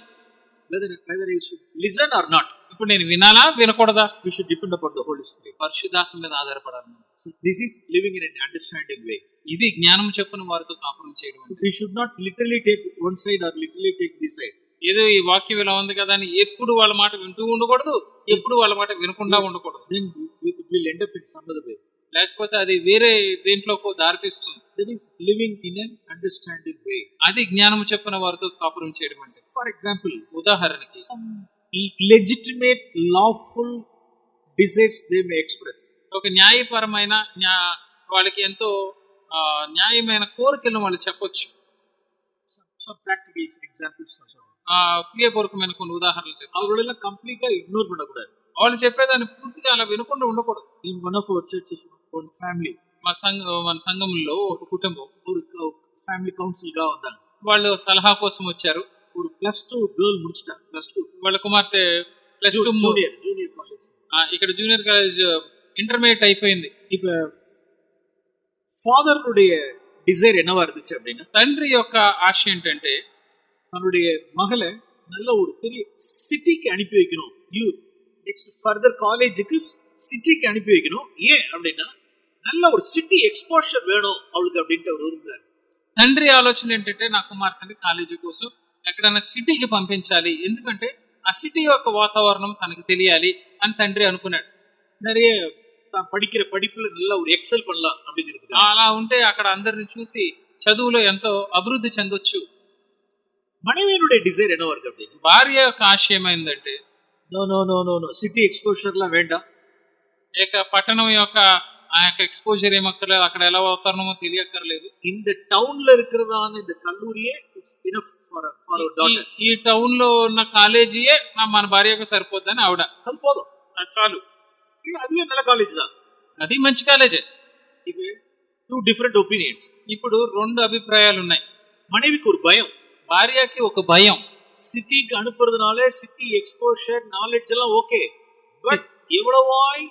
Whether I should listen or not. ఇప్పుడు నేను వినాలా, వినకూడదా? We should depend upon the Holy Spirit. పరిశుద్ధాత్మ మీద ఆధారపడాలి. So this is living in an understanding way. ఇది జ్ఞానం చెప్పిన వారితో కాపురం చేయడం. We should not literally take one side or literally take this side. ఏదో ఈ వాక్యం ఇలా ఉంది కదా అని ఎప్పుడు వాళ్ళ మాట వింటూ ఉండకూడదు, ఎప్పుడు వాళ్ళ మాట వినకుండా ఉండకూడదు. Then we will end up in some other way. లేకపోతే అది వేరే దేంట్లోకి దారితీస్తుంది. That is living in an understanding way. అది జ్ఞానం చెప్పిన వారితో కాపురం చేయడం అంటే. For example, ఉదాహరణకి some legitimate lawful desires they may express. ఒక న్యాయపరమైన వాళ్ళకి ఎంతో న్యాయమైన కోరికలను వాళ్ళు చెప్పొచ్చు. Some practical examples also. క్రియపూర్వకమైన కొన్ని ఉదాహరణలు చెప్తారు. அவங்கள కంప్లీట్గా ఇగ్నోర్ பண்ணக்கூடாது. వాళ్ళు చెప్పేదాన్ని పూర్తిగా అలా వినకుండా ఉండకూడదు. In one of our churches, one family, మన సంఘంలో ఒక కుటుంబం ஒரு family council గా வந்தாங்க. వాళ్ళు సలహా కోసం వచ్చారు. ஒரு +2 గర్ల్ முடிச்சிட்டா. +2 వాళ్ళ కుమార్తె +2 జూనియర్ కాలేజ్. ఇక్కడ జూనియర్ కాలేజ్ ఇంటర్మీడియట్ అయిపోయింది. இப்ப ஃபாதருடைய டிசைர் என்னவா இருந்துச்சு அப்படின்னா, తండ్రి యొక్క ఆశ ఏంటంటే தன்னுடைய மகளை நல்ல ஒரு பெரிய சிட்டிக்கு அனுப்பி வைக்கணும். நெக்ஸ்ட் ஃபர்தர் காலேஜுக்கு சிட்டிக்கு அனுப்பி வைக்கணும். ஏன் அப்படின்னா நல்ல ஒரு சிட்டி எக்ஸ்போஷர் வேணும் அவளுக்கு அப்படின்ட்டு அவர் விரும்புறாரு. తండ్రి ఆలోచన ఏంటంటే నా కుమార్తెని కాలేజీ కోసం ఎక్కడైనా సిటీకి పంపించాలి, ఎందుకంటే ఆ సిటీ యొక్క వాతావరణం తనకు తెలియాలి అని తండ్రి అనుకున్నాడు. நிறைய தான் படிக்கிற படிப்புல நல்ல ஒரு ఎక్సెల్ பண்ணலாம் அப்படிங்கிறது. అలా ఉంటే అక్కడ అందరిని చూసి చదువులో ఎంతో అభివృద్ధి చెందొచ్చు. மனைவியினுடைய டிசைர் என்னவா இருக்கு அப்படின்னு, భార్య యొక్క ఆశ ఏమైందంటే no no no no no city ఎక్స్పోజర్లా వేண்டாం. ఇక పట్టణం యొక్క ఆ యొక్క ఎక్స్పోజర్ ఏమక్కర్లేదు, అక్కడ ఎలా వాతావరణమో తెలియక్కర్లేదు. இந்த టౌన్లో இருக்கிறதான இந்த கல்லூரியே it's enough for our daughter. ఈ టౌన్ లో ఉన్న కాలేజీయే మన భార్యకు సరిపోద్దని ఆవిడ, అది పోదుం, అది చాలు, அதுவே நல்ல காலேஜ் தான், అది మంచి కాలేజే. இது టూ డిఫరెంట్ ఒపీనియన్స్. ఇప్పుడు 2 అభిప్రాయాలు ఉన్నాయి. மனைவிக்கு ஒரு பயம், భార్యకి ఒక భయం. சிட்டிக்கு அனுப்புறதுனால சிட்டி எக்ஸ்போஷர் நாலேஜ் எல்லாம் ஓகே, பட் எவ்வளவாய்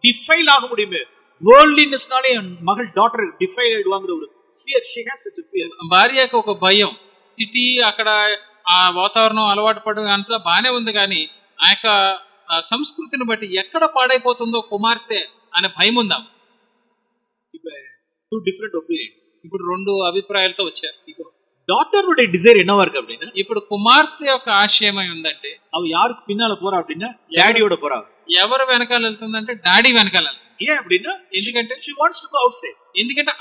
டிஃபைல் ஆக முடியுமே, வேர்ல்ட்லினஸ்னாலே என் மகள் டாட்டர் டிஃபைல் ஆயிடுவாங்கிற ஒரு fear, she has such a fear. భార్యకి ఒక భయం, సిటీ అక్కడ ఆ వాతావరణం అలవాటు పడడం అంతా బానే ఉంది, కానీ ఆ యొక్క సంస్కృతిని బట్టి ఎక్కడ పాడైపోతుందో కుమార్తె అనే భయం ఉందా. இப்போ టూ డిఫరెంట్ ఒపీనియన్స్. ఇప్పుడు 2 అభిప్రాయాలతో వచ్చారు. டாட்டருடைய டிசைர் என்னவா இருக்கு அப்படின்னா, ఇప్పుడు కుమార్తె యొక్క ఆశయమై ఉందంటే அவ யாருக்கு பின்னால போறா அப்படின்னா டாடியோட போறா. ఎవరు వెనకాల వెళ్తుందంటే డాడీ వెనకాల వెళ్తుంది. ஏன் அப்படின்னா, ఎందుకంటే she wants to go outside. ఎందుకంటే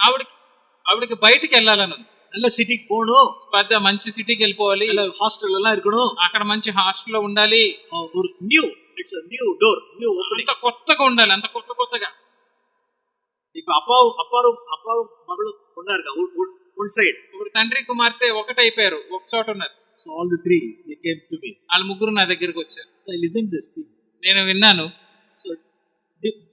ఆవిడకి బయటికి వెళ్ళాలని ఉంది. நல்ல సిటీకి పోணும், పెద్ద మంచి సిటీకి వెళ్ళిపోవాలి, நல்ல హాస్టల్ எல்லாம் இருக்கணும், అక్కడ మంచి హాస్టల్లో ఉండాలి, ஒரு it's a new door, new opening. అంత కొత్తగా ఉండాలి, అంత కొత్తగా. இப்ப అప్పారు మಗಳು ఉన్నారు one side. ఇప్పుడు తండ్రి కుమార్తె ఒకటైపోయారు, ఒక చోట ఉన్నారు. So all the three they came to me. వాళ్ళు ముగ్గురు నా దగ్గరికి వచ్చారు. So I listened this thing. నేను విన్నాను. So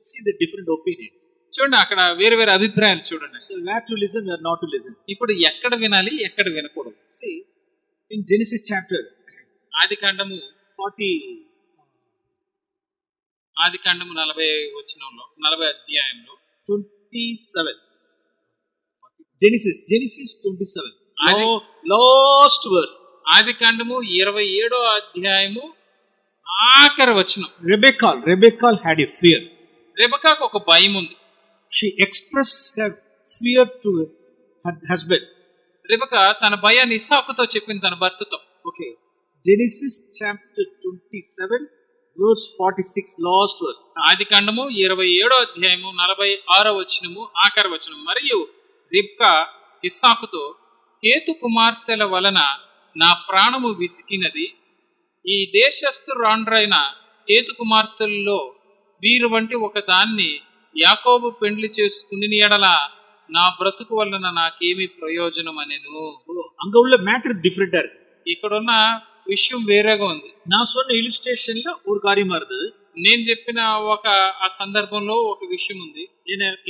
see the different opinions. చూడండి, అక్కడ వేరు వేరు అభిప్రాయాలు చూడండి. So where to listen, where not to listen. ఇప్పుడు ఎక్కడ వినాలి, ఎక్కడ వినకూడదు. See in Genesis chapter ఆదికాండము 40, ఆదికాండము 40 వచనంలో 40 అధ్యాయంలో 27. Genesis 27. Last verse. ఆదికాండము 27వ అధ్యాయము ఆఖరి వచనం. Rebekah had a fear. రెబెకాకు ఒక భయం ఉంది. She expressed her fear to her husband. Rebecca తన భయాన్ని ఇస్సాకుతో చెప్పింది, తన భర్తతో. Okay. Genesis chapter 27, verse 46, last verse. ఆది కాండము 27వ అధ్యాయము 46వ వచనము ఆఖరి వచనం. మరియు రిబ్కా ఇస్సాకుతో, కేతు కుమార్తెల వలన నా ప్రాణము విసికినది. ఈ దేశస్థురాండ్రైన కేతు కుమార్తెల్లో వీరు వంటి ఒక దాన్ని యాకోబు పెండ్లి చేసుకుని ఎడల నా బ్రతుకు వలన నాకేమి ప్రయోజనం అనెను. அங்க உள்ள மேட்டர் டிஃபரெண்டா இருக்கு. ఇక్కడున్న విషయం వేరేగా ఉంది. நான் சொன்ன இல்லுஸ்ட்ரேஷன்ல ஒரு காரியமா இருந்தது. నేను చెప్పిన ఆ సందర్భంలో ఒక విషయం ఉంది.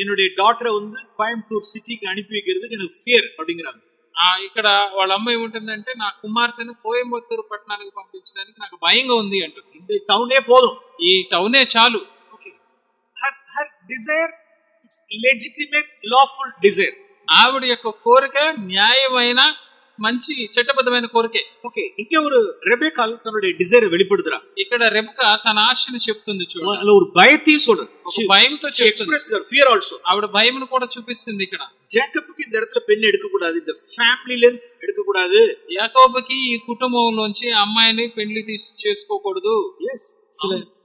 என்னுடைய டாட்டரை வந்து கோயம்புத்தூர் சிட்டிக்கு அனுப்பி வைக்கிறதுக்கு எனக்கு ஃபியர் அப்படிங்கிறாங்க. ఇక్కడ వాళ్ళ అమ్మ ఏముంటుందంటే, నా కుమార్తెను కోయంబత్తూరు పట్టణానికి పంపించడానికి నాకు భయంగా ఉంది అంటుంది. இந்த டவுனே போதும், ఈ టౌనే చాలు. her desire is legitimate, lawful desire. ఆవిడ యొక్క కోరిక న్యాయమైన మంచి చట్టబద్ధమైన కోరికే. ఓకే, ఇంకా ஒரு ரெபெக்கால் தன்னுடைய டிசைரை வெளிப்படுத்துறா. ఇక్కడ రెబెకా తన ఆశను చెప్తుంది చూడండి. அதுல ஒரு பயத்தையும் சொல்லுது. ఒక భయంతో express her fear also. ఆవిడ భయమును కూడా చూపిస్తుంది ఇక్కడ. ஜேக்கப்க்கு இந்த இடத்துல பெண் எடுக்க கூடாது, இந்த ஃபேமிலில எடுக்க கூடாது. యాకోబుకి ఈ కుటుంబంలోంచి అమ్మాయిని పెళ్లి చేసుకోకూడదు. yes,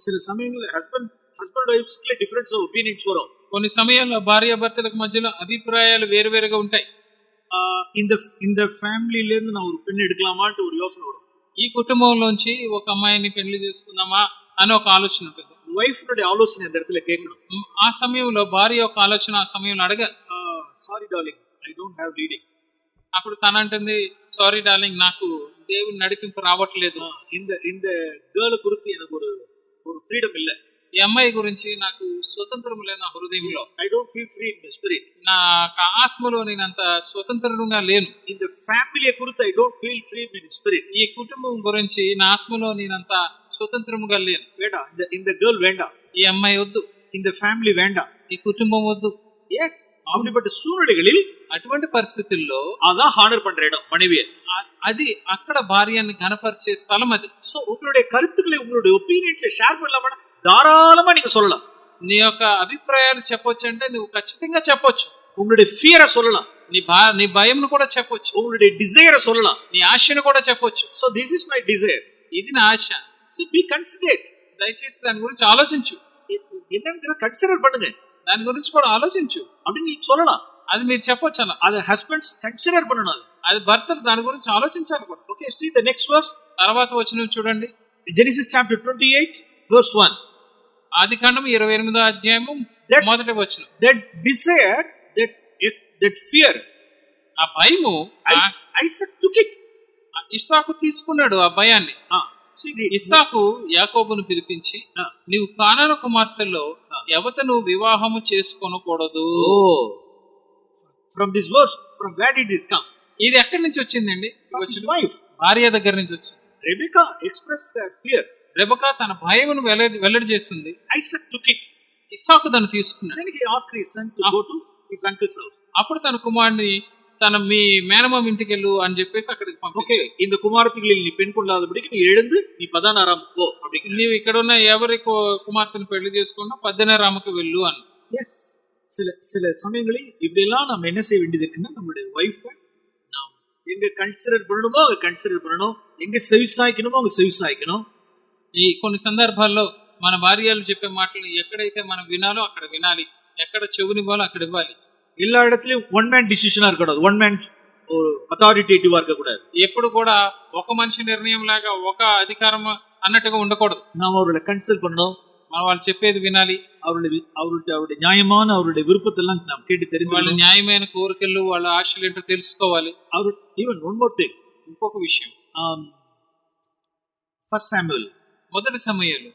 சில சமயங்கள்ல హస్బెండ్ వైఫ్స్ కి డిఫరెన్స్ ఆఫ్ ఒపీనియన్స్ వரும். కొన్ని సమయాల్లో భార్యాభర్తలకు మధ్యలో అభిప్రాయాలు వేరువేరుగా ఉంటాయి. இந்த ஃபேமிலில இருந்து நான் ஒரு பெண் எடுக்கலாமான்னு ஒரு யோசனை வரும். ఈ కుటుంబంలోంచి ఒక అమ్మాయిని పెళ్లి చేసుకుందామా అని ఒక ఆలోచన ఉంటుంది. వైఫ్னுடைய ఆలోచన இந்த இடத்துல கேட்கணும். ఆ సమయంలో భార్య యొక్క ఆలోచన ఆ సమయంలో అడగాలి. Sorry darling, I don't have leading. అప్పుడు తన అంటుంది, సారీ డార్లింగ్, నాకు దేవుని నడిపింపు రావట్లేదు. இந்த கேர்ள குறித்து எனக்கு ஒரு ఫ్రీడమ్ இல்ல. ఈ అమ్మాయి గురించి నాకు స్వతంత్రం లేదు నా హృదయంలో. I don't feel free in my spirit. నా ఆత్మలో నేనంత స్వతంత్రంగా లేను. இந்த ஃபேமிலியை குறித்து I don't feel free in my spirit. ఈ కుటుంబం గురించి నా ఆత్మలో నేనంత స్వతంత్రంగా లేను. వేడా, இந்த கேர்ள் வேண்டாம், ఈ అమ్మాయి వద్దు, இந்த ஃபேமிலி வேண்டாம், ఈ కుటుంబం వద్దు. yes, அப்படிப்பட்ட சூழ்நிலைகளில் అటువంటి పరిస్థితుల్లో அதான் ஹானர் பண்ற இடம் மனைவியை. అది అక్కడ భార్యని ఘనపరిచే స్థలం అది. సో உங்களுடைய கருத்துக்களை, உங்களுடைய ஒப்பீனியன்ஸை ஷேர் பண்ணலாமா? தாராளமா நீங்க சொல்லலாம். నీ యొక్క అభిప్రాయాలు చెప్పొచ్చు అంటే నువ్వు ఖచ్చితంగా చెప్పొచ్చు. உங்களுடைய ஃபியரை சொல்லலாம், నీ భయంను కూడా చెప్పొచ్చు, உங்களுடைய டிசைரை சொல்லலாம், నీ ఆశను కూడా చెప్పొచ్చు. So this is my Dzire, ఇది నా ఆశ. So be consider. దయచేసి దాని గురించి ఆలోచించు. என்னன்னு கன்சிடர் பண்ணுங்க, దాని గురించి కూడా ఆలోచించు அப்படின்னு நீங்க சொல்லலாம். అది మీరు చెప్పొచ్చు అలా. அது హస్బెండ్స్ కన్సిడర్ பண்ணணும். అది భర్తలు దాని గురించి ఆలోచించాలి కూడా. Okay, see the next verse. తర్వాత వచనం చూడండి. Genesis chapter 28 verse 1. ఆది కాండం 28వ అధ్యాయము మొదటి వచనం. దట్ డిజైర్, దట్ ఫియర్, ఆ భయము ఐసాక్ took it. ఇస్సాకు తీసుకున్నాడు ఆ భయాన్ని. ఇస్సాకు యాకోబును పిలిపించి, నీవు కానాను కుమార్తెల్లో ఎవతను వివాహము చేసుకొనకూడదు. From this verse, from where did this come? ఇది ఎక్కడి నుంచి వచ్చిందండి? వైఫ్, భార్య దగ్గర నుంచి వచ్చింది. Rebecca express their fear. Rebecca తన భయమును వెల్లడి చేసింది. Isaac took it. ఇస్సాకు దాన్ని తీసుకున్నాడు. Then he asked his son to go to his uncle's house. అప్పుడు తన కుమారుని మీ మేనమామ ఇంటికి వెళ్ళు అని చెప్పేసి అక్కడికి పంపించాడు. ఓకే, இந்த குமாரத்திகளில் நீ பெண் கொள்ளாதபடிக்கு நீ எழுந்து நீ பதனாராம் போ அப்படி. నీవు ఇక్కడ ఉన్న ఎవరి కుమార్తెను పెళ్లి చేసుకున్నా పద్దెనారాముకు వెళ్ళు అని. எஸ், சில சமயங்களில் இப்படியெல்லாம் நம்ம என்ன செய்ய வேண்டியது இருக்குன்னா, நம்மளுடைய ஒய்ஃபை நாம் எங்க கன்சிடர் பண்ணணுமோ அங்க கன்சிடர் பண்ணணும், எங்க செவிசாய்க்கணுமோ அங்க செவிசாய்க்கணும். ఈ కొన్ని సందర్భాల్లో మన భార్యలు చెప్పే మాటలు ఎక్కడైతే మనం వినాలో అక్కడ వినాలి, ఎక్కడ చెవునివ్వాలో అక్కడ ఇవ్వాలి. எல்லா இடத்துலயும் ஒன் மேன் டிசிஷனா இருக்கக்கூடாது, ஒன் மேன் అథారిటేటివ్ இருக்கக்கூடாது. ఎప్పుడు కూడా ఒక మనిషి నిర్ణయం లాగా ఒక అధికారం అన్నట్టుగా ఉండకూడదు. நாம் அவர்களை கன்சல்ட் பண்ணணும், మనం వాళ్ళు చెప్పేది వినాలి. அவருடைய நியாயமான அவருடைய விருப்பத்தெல்லாம் நாம் கேட்டு தெரிந்து వాళ్ళ న్యాయమైన కోరికలు, వాళ్ళ ఆశలు ఏంటో తెలుసుకోవాలి. அவர் ఈవెన్ వన్ మోర్ థింగ్, ఇంకొక విషయం. ఫస్ట్ శామ్యూయల్, మొదటి సమయాలు,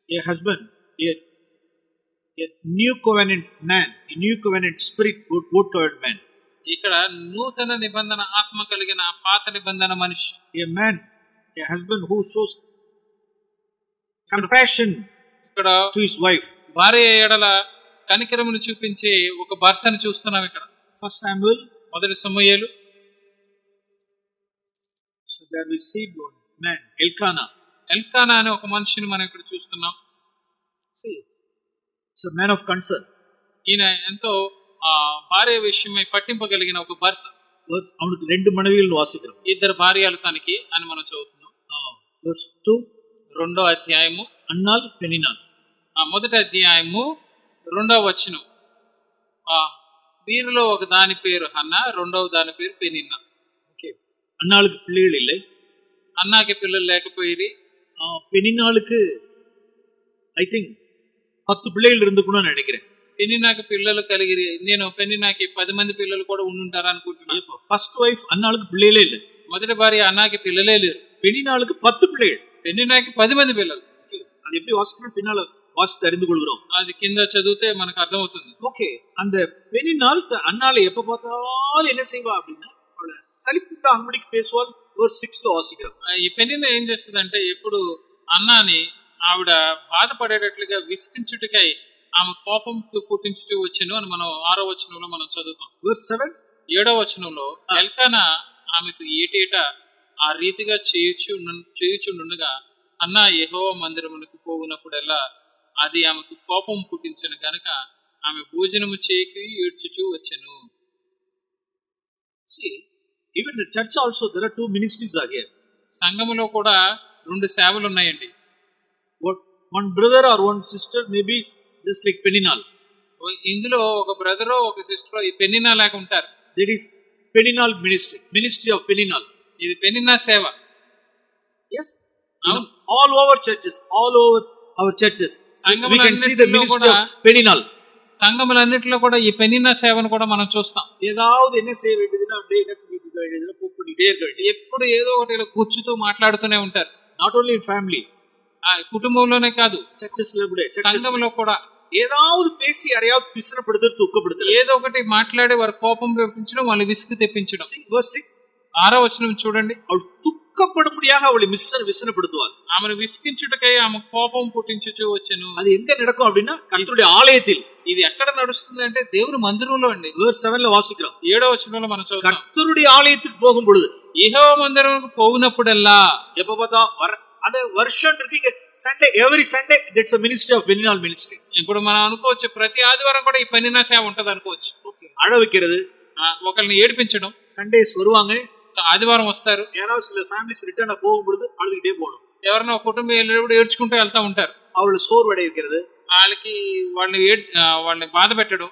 a husband, a new covenant man, a new covenant spirit, good covenant man. ఇక్కడ నూతన నిబంధన ఆత్మ కలిగిన పాత నిబంధన మనిషి. A man, a husband who shows compassion ఇక్కడ to his wife. భార్య ఎడల కనికరమును చూపించే ఒక భర్తను చూస్తున్నాం ఇక్కడ. ఫస్ట్ శామ్యూయల్, మొదటి సమూయేలు. So there we see one man, Elkanah అనే ఒక మనిషిని మనం ఇక్కడ చూస్తున్నాం. See, it's a man of concern. ఈయన ఎంతో భార్య విషయమై పట్టింపగలిగిన ఒక భర్త. அவனுக்கு 2 மனைவிகள் வாசிக்கிறோம். ఇద్దరు భార్యలు తనకి అని మనం చదువుతున్నాం. Verse 2, 2వ అధ్యాయము అన్నాల్ పెనినాల్. మొదటి అధ్యాయము 2వ వచనం. వీరిలో ఒక దాని పేరు హన్నా, రెండవ దాని పేరు పెనిన్నా. ఓకే, అన్నాளுக்கு பிள்ளைகள் இல்லை. అన్నాకి పిల్లలు లేకపోయి பெனினாளுக்கு ஐ திங்க் 10 பிள்ளைகள் இருந்துக்கணும்னு நினைக்கிறேன். పెనినాకి పిల్లలు కలిగి, నేను పెనినాకి 10 మంది పిల్లలు కూడా ఉండుంటారు అనుకుంటున్నాను. ఫస్ట్ వైఫ్ అన్నాளுக்கு பிள்ளைகளே இல்லை. మొదటి భార్య అన్నాకి పిల్లలే లేరు. பெனினாளுக்கு 10 பிள்ளைகள். పెనినాకి 10 మంది పిల్లలు. அது எப்படி வாசிக்கணும் பின்னால வாசித்து அறிந்து கொள்கிறோம். అది కింద చదివితే మనకు అర్థమవుతుంది. ஓகே, அந்த பெனினாள் அன்னாளை எப்ப பார்த்தாலும் என்ன செய்வா அப்படின்னா அவளை சலிப்புண்டாகும்படிக்கு பேசுவாள். ஒரு 6 வாசிக்கிறோம். ఈ పెనిన ఏం చేస్తుందంటే ఎప్పుడు అన్నాని ఆవిడ బాధపడేటట్లుగా విసిగించుటకై ఆమె కోపం పుట్టించుతూ వచ్చెను అని మనం 6వ వచనంలో మనం చదువుతాం. Verse 7, 7వ వచనంలో ఎల్కానా ఆమెకు ఏటేటా ఆ రీతిగా చేయుచుండగా అన్నా యెహోవా మందిరమునకు పోవునప్పుడల్లా అది ఆమెకు కోపం పుట్టించను గనుక ఆమె భోజనము చేయకి ఏడ్చుచూ వచ్చెను. see, even in the church also there are 2 ministries are here. సంఘములో కూడా 2 సేవలు ఉన్నాయండి. One brother or one sister may be just like Peninal. ఇందులో ఒక బ్రదర్ ఒక సిస్టర్ ఈ పెనినా లాగా ఉంటారు. That is Peninal ministry of Peninal. ఇది పెనినా సేవ. Yes, all over churches, all over our churches we can see the ministry of Peninal. సంఘములన్నిటిలో కూడా ఈ పెనినా సేవను కూడా మనం చూస్తాం. ఏదాவது என்ன செய்ய வேண்டியதுன்னா அப்படியே என்ன செஞ்சிட்டு வேண்டியதுன்னா போக் பண்ணிட்டே இருக்க வேண்டியது. ఎప్పుడు ఏదో ఒకటి ఇలా కూర్చుతూ మాట్లాడుతూనే ఉంటారు. Not only in family, కుటుంబంలోనే కాదు, చర్చెస్లో కూడా, సంఘంలో కూడా ఏదాவது పేసి అరయాவது విసనపడుతూ దుఃఖపడుతూ ఏదో ఒకటి మాట్లాడి వారి కోపం పెంచడం, వాళ్ళు విసుగు తెప్పించడం. Verse 6, 6వ వచనం చూడండి. அவள் துக்கப்படும்படியாக அவளை விசனப்படுத்துவாள். ఆమెను విసిగించుటకై ఆమె కోపం పుట్టించుచూ వచ్చెను. అది எங்க நடக்கும் அப்படின்னா கர்த்தருடைய ஆலயத்தில். ఇది ఎక్కడ నడుస్తుంది అంటే దేవుని మందిరంలో అండి. Verse 7 వాసిக்கிறோம். 7వ వచనంలో మనం చదువుతాం. கர்த்தருடைய ஆலயத்துக்கு போகும் பொழுது, యెహోవా మందిరానికి పోవునప్పుడల్లా, எப்ப பார்த்தா అదే వర్షం இருக்கீங்க Sunday, every Sunday that's a ministry of Peninal ministry. ఇప్పుడు మనం అనుకోవచ్చు ప్రతి ఆదివారం కూడా ఈ పెనినా సేవ ఉంటది అనుకోవచ్చు. అழ வைக்கிறது, ఒకరిని ఏడిపించడం. సండేస్ வருவாங்க, ఆదివారం వస్తారు. யாராவது சில ஃபேமிலிஸ் ரிட்டர்ன் போகும் பொழுது அழுதுகிட்டே போகணும். ఎవరైనా ఒక కుటుంబం వెళ్ళినప్పుడు ఏడ్చుకుంటూ వెళ్తా ఉంటారు. அவளை சோர்வடை வைக்கிறது, వాళ్ళకి వాళ్ళని బాధ పెట్టడం.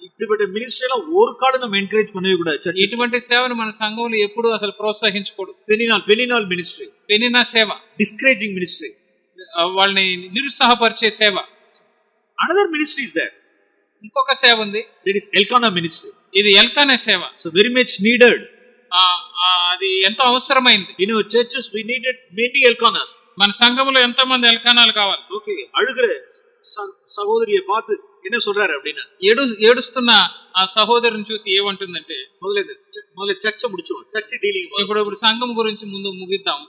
இப்படிப்பட்ட மினிஸ்ட்ரி எல்லாம் ஒரு காலம் நம்ம என்கரேஜ் பண்ணவே கூடாது. ఇటువంటి సేవను మన సంఘంలో ఎప్పుడు అసలు ప్రోత్సహించకూడదు. పెనినాల్ మినిస్ట్రీ, పెనినా సేవ డిస్కరేజింగ్ మినిస్ట్రీ, వాళ్ళని నిరుత్సాహపరిచే సేవ. అనదర్ మినిస్ట్రీ ఇస్ దేర్, ఇంకొక సేవ ఉంది, దట్ ఇస్ ఎల్కానా మినిస్ట్రీ. ఇది ఎల్కానా సేవ. So very much needed. అది ఎంతో అవసరమైంది. In our churches we needed many Elkanahs. మన సంఘంలో ఎంతో మంది ఎల్కానాలు కావాలి. ఓకే, అழுகிற సహోదరిயை பார்த்து என்ன சொல்றாரு அப்படின்னா, ఏడుస్తున్న ఆ సహోదరుని చూసి ఏమంటుందంటే, முதல்ல சர்ச்சை முடிச்சுவோம், சர்ச்சை డీలింగ్. ఇప్పుడు సంఘం గురించి ముందు ముగిద్దాం.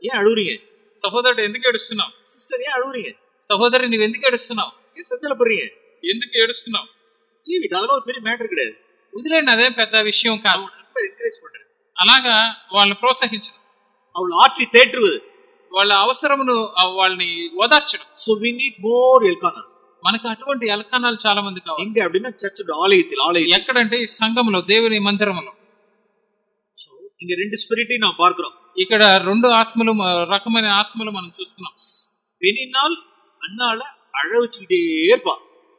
ஏன் அழுவுறீங்க సహోదరుడు, ఎందుకు ఏడుస్తున్నావు? సిస్టర్ ஏன் அழுவுறீங்க? సహోదరి, నువ్వు ఎందుకు ఏడుస్తున్నావు? ஏன் சஞ்சலப்படுறீங்க? ఎందుకు ఏడుస్తున్నావు? లీవ్ ఇట్, அதெல்லாம் ஒரு பெரிய மேட்டர் கிடையாது. వదిలేండి, అదే పెద్ద విషయం కాదు. ఎంకరేజ్ பண்றது, అలాగా వాళ్ళని ప్రోత్సహించడం, அவள் ஆற்றி தேற்றுவது, వాళ్ళ అవసరమును వాళ్ళని ఓదార్చడం. So we need more Elkanahs. మనకు అటువంటి ఎల్కానాలు చాలా మంది కావాలి. எங்க அப்படின்னா చర్చ్ ఆలయం. ఎక్కడంటే ఈ సంఘంలో, దేవుని మందిరంలో. సో இங்க ரெண்டு ஸ்பிரிட்டையும் நாம் பார்க்கிறோம். ఇక్కడ 2 ఆత్మలు, రకమైన ఆత్మలు మనం చూస్తున్నాం. பெனினால் అన్నాల అழ வச்சுக்கிட்டே இருப்பா.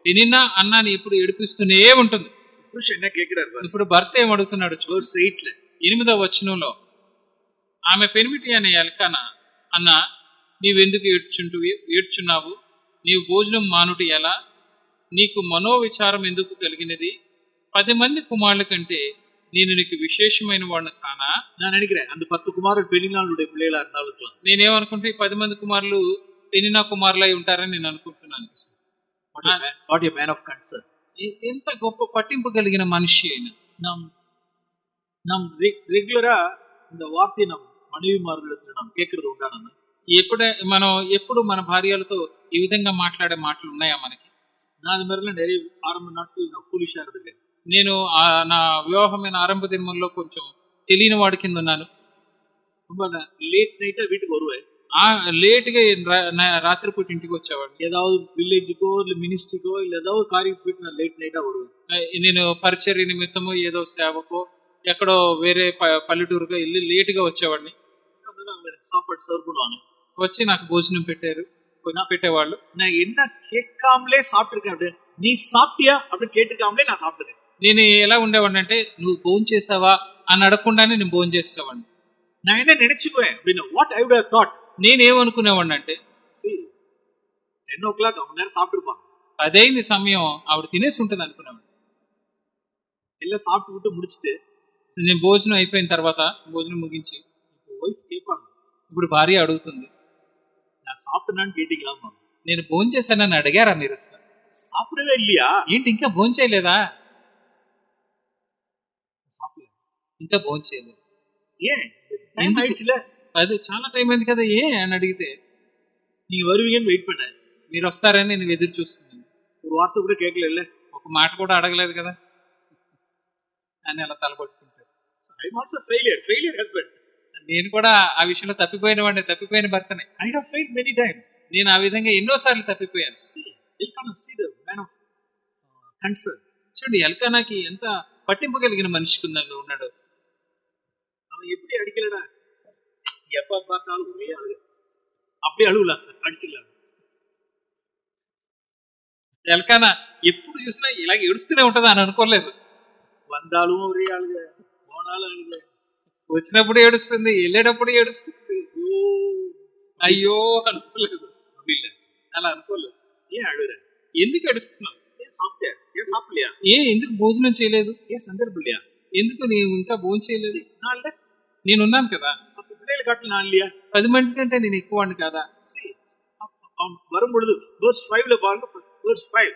పెనిన్నా అన్నాని ఎప్పుడు ఏడిపిస్తూనే ఉంటుంది. పురుషుడు என்ன கேக்குறாரு, ఇప్పుడు భర్త ఏం అడుగుతున్నాడు? verse 8 8వ వచనంలో, ఆమె పెనిమిటి అనే ఎల్కానా, అన్నా నీవెందుకు ఏడ్చున్నావు? నీవు భోజనం మానుటి ఎలా? నీకు మనోవిచారం ఎందుకు కలిగినది? 10 మంది కుమారుల కంటే నేను నీకు విశేషమైన వాడిని కానా? நான் நினைக்கிறேன் அந்த 10 குமாரர் பெனினாளுடைய பிள்ளைகளா இருந்தாலும் నేనేమనుకుంటే 10 మంది కుమారులు పెనినా కుమారులై ఉంటారని నేను అనుకుంటున్నాను. What a man of concern. ఎంత గొప్ప పట్టింపు కలిగిన మనిషి అయిన. நம் ரெகுலரா இந்த வார்த்தையை நம் மனைவிமார்களிடத்துல நாம் கேட்கறது உண்டா? మనం ఎప్పుడు మన భార్యలతో ఈ విధంగా మాట్లాడే మాటలు ఉన్నాయా మనకి? நான் அது மாதிரிலாம் நிறைய ஆரம்ப நாட்கள் நான் ஃபூலிஷா இருந்திருக்கேன். నేను నా వివాహమైన ఆరంభ దినముల్లో కొంచెం తెలియని వాడి కింద ఉన్నాను. ரொம்ப லேட் நைட்டா வீட்டுக்கு வருவேன். ఆ లేట్గా రాత్రిపూట ఇంటికి వచ్చేవాడిని. ஏதாவது வில்லேஜுக்கோ இல்ல மினிஸ்ட்ரிக்கோ இல்ல ஏதாவது ஒரு காரியத்துக்கு போயிட்டு நான் லேட் நைட்டா வருவேன். నేను పరిచర్య నిమిత్తమో ఏదో సేవకో ఎక్కడో వేరే పల్లెటూరుగా వెళ్ళి లేటుగా వచ్చేవాడిని. வந்து அவங்க எனக்கு சாப்பாடு சர்வ் பண்ணுவாங்க. వచ్చి నాకు భోజనం పెట్టేవాళ్ళు. நான் என்ன கேட்காமலே சாப்பிட்டிருக்கேன் அப்படின்னு. நீ சாப்பிட்டியா அப்படின்னு கேட்டுக்காமலே நான் சாப்பிட்டுருக்கேன். నేను ఎలా ఉండేవాడిని అంటే నువ్వు భోజనం చేసావా అని అడగకుండానే నేను భోజనం చేసేవాడిని. நான் என்ன நினைச்சுக்குவேன் அப்படின்னு what I would have thought. నేనేమనుకునేవాడిని అంటే 10 o'clock அவங்க நேரம் சாப்பிட்டுருப்பாங்க. 10 అయింది సమయం, ఆవిడ తినేసి ఉంటుంది అనుకునేవాడిని. எல்லாம் சாப்பிட்டு விட்டு முடிச்சுட்டு నేను భోజనం అయిపోయిన తర్వాత భోజనం ముగించి వైఫ్ கேட்பாங்க, ఇప్పుడు భార్య అడుగుతుంది, நான் சாப்பிட்டேனான்னு கேட்டீங்களாமா. నేను భోజనం చేశానని అడిగారా మీరు? అసలు சாப்பிடவே இல்லையா? ఏంటి ఇంకా భోజనం చేయలేదా? சாப்பிடல. ఇంకా భోజనం చేయలేదు. ஏன்? டைம் ஆயிடுச்சுல. అది చాలా టైం అయింది కదా ఏ అని అడిగితే, நீங்க வருவீங்கன்னு வெயிட் பண்ணேன். మీరు వస్తారని నేను ఎదురు చూస్తున్నాను. ஒரு வார்த்தை கூட கேட்கல இல்ல. ఒక మాట కూడా అడగలేదు కదా అని అలా తలపట్టుకుంటారు. I am also failure husband. నేను కూడా ఆ విషయంలో తప్పిపోయిన వాడిని, తప్పిపోయిన భర్తనే. I have failed many times. నేను ఆ విధంగా ఎన్నోసార్లు తప్పిపోయాను. Elkanah see the man of concern. చూడండి ఎల్కానాకి ఎంత పట్టింపు కలిగిన మనిషికి ఉన్నాడు. அவன் எப்படி அடிக்கலடா, எப்ப பார்த்தாலும் ஒரே அழுக, அப்படியே அழுகலாம், அடிச்சிடலாம். ఎల్కానా ఎప్పుడు చూసినా ఇలా ఏడుస్తూనే ఉంటది అని అనుకోలేదు. வந்தாலும் ஒரே அழுக, போனாலும் அழுக, వచ్చినప్పుడు ఏడుస్తుంది, వెళ్ళేటప్పుడు ఏడుస్తుంది. అయ్యో అనుకోలేదు. அப்படி இல்ல, అలా అనుకోలేదు. ஏன் அழுகுற? ఎందుకు ఏడుస్తున్నావు? ஏன் சாப்பிட்டியா? ஏன் சாப்பிடலையா? ఎందుకు భోజనం చేయలేదు? ஏன் சந்தர்ப்பம் இல்லையா? ఎందుకు నీవు ఇంకా భోజనం చేయలేదు? நான் இல்ல, నేనున్నాను కదా. 10 பிள்ளைகளை காட்டில் நான் இல்லையா? 10 మంది కంటే నేను ఎక్కువ వాడిని కదా. அவன் வரும்பொழுது verse 5 பாருங்க, verse 5.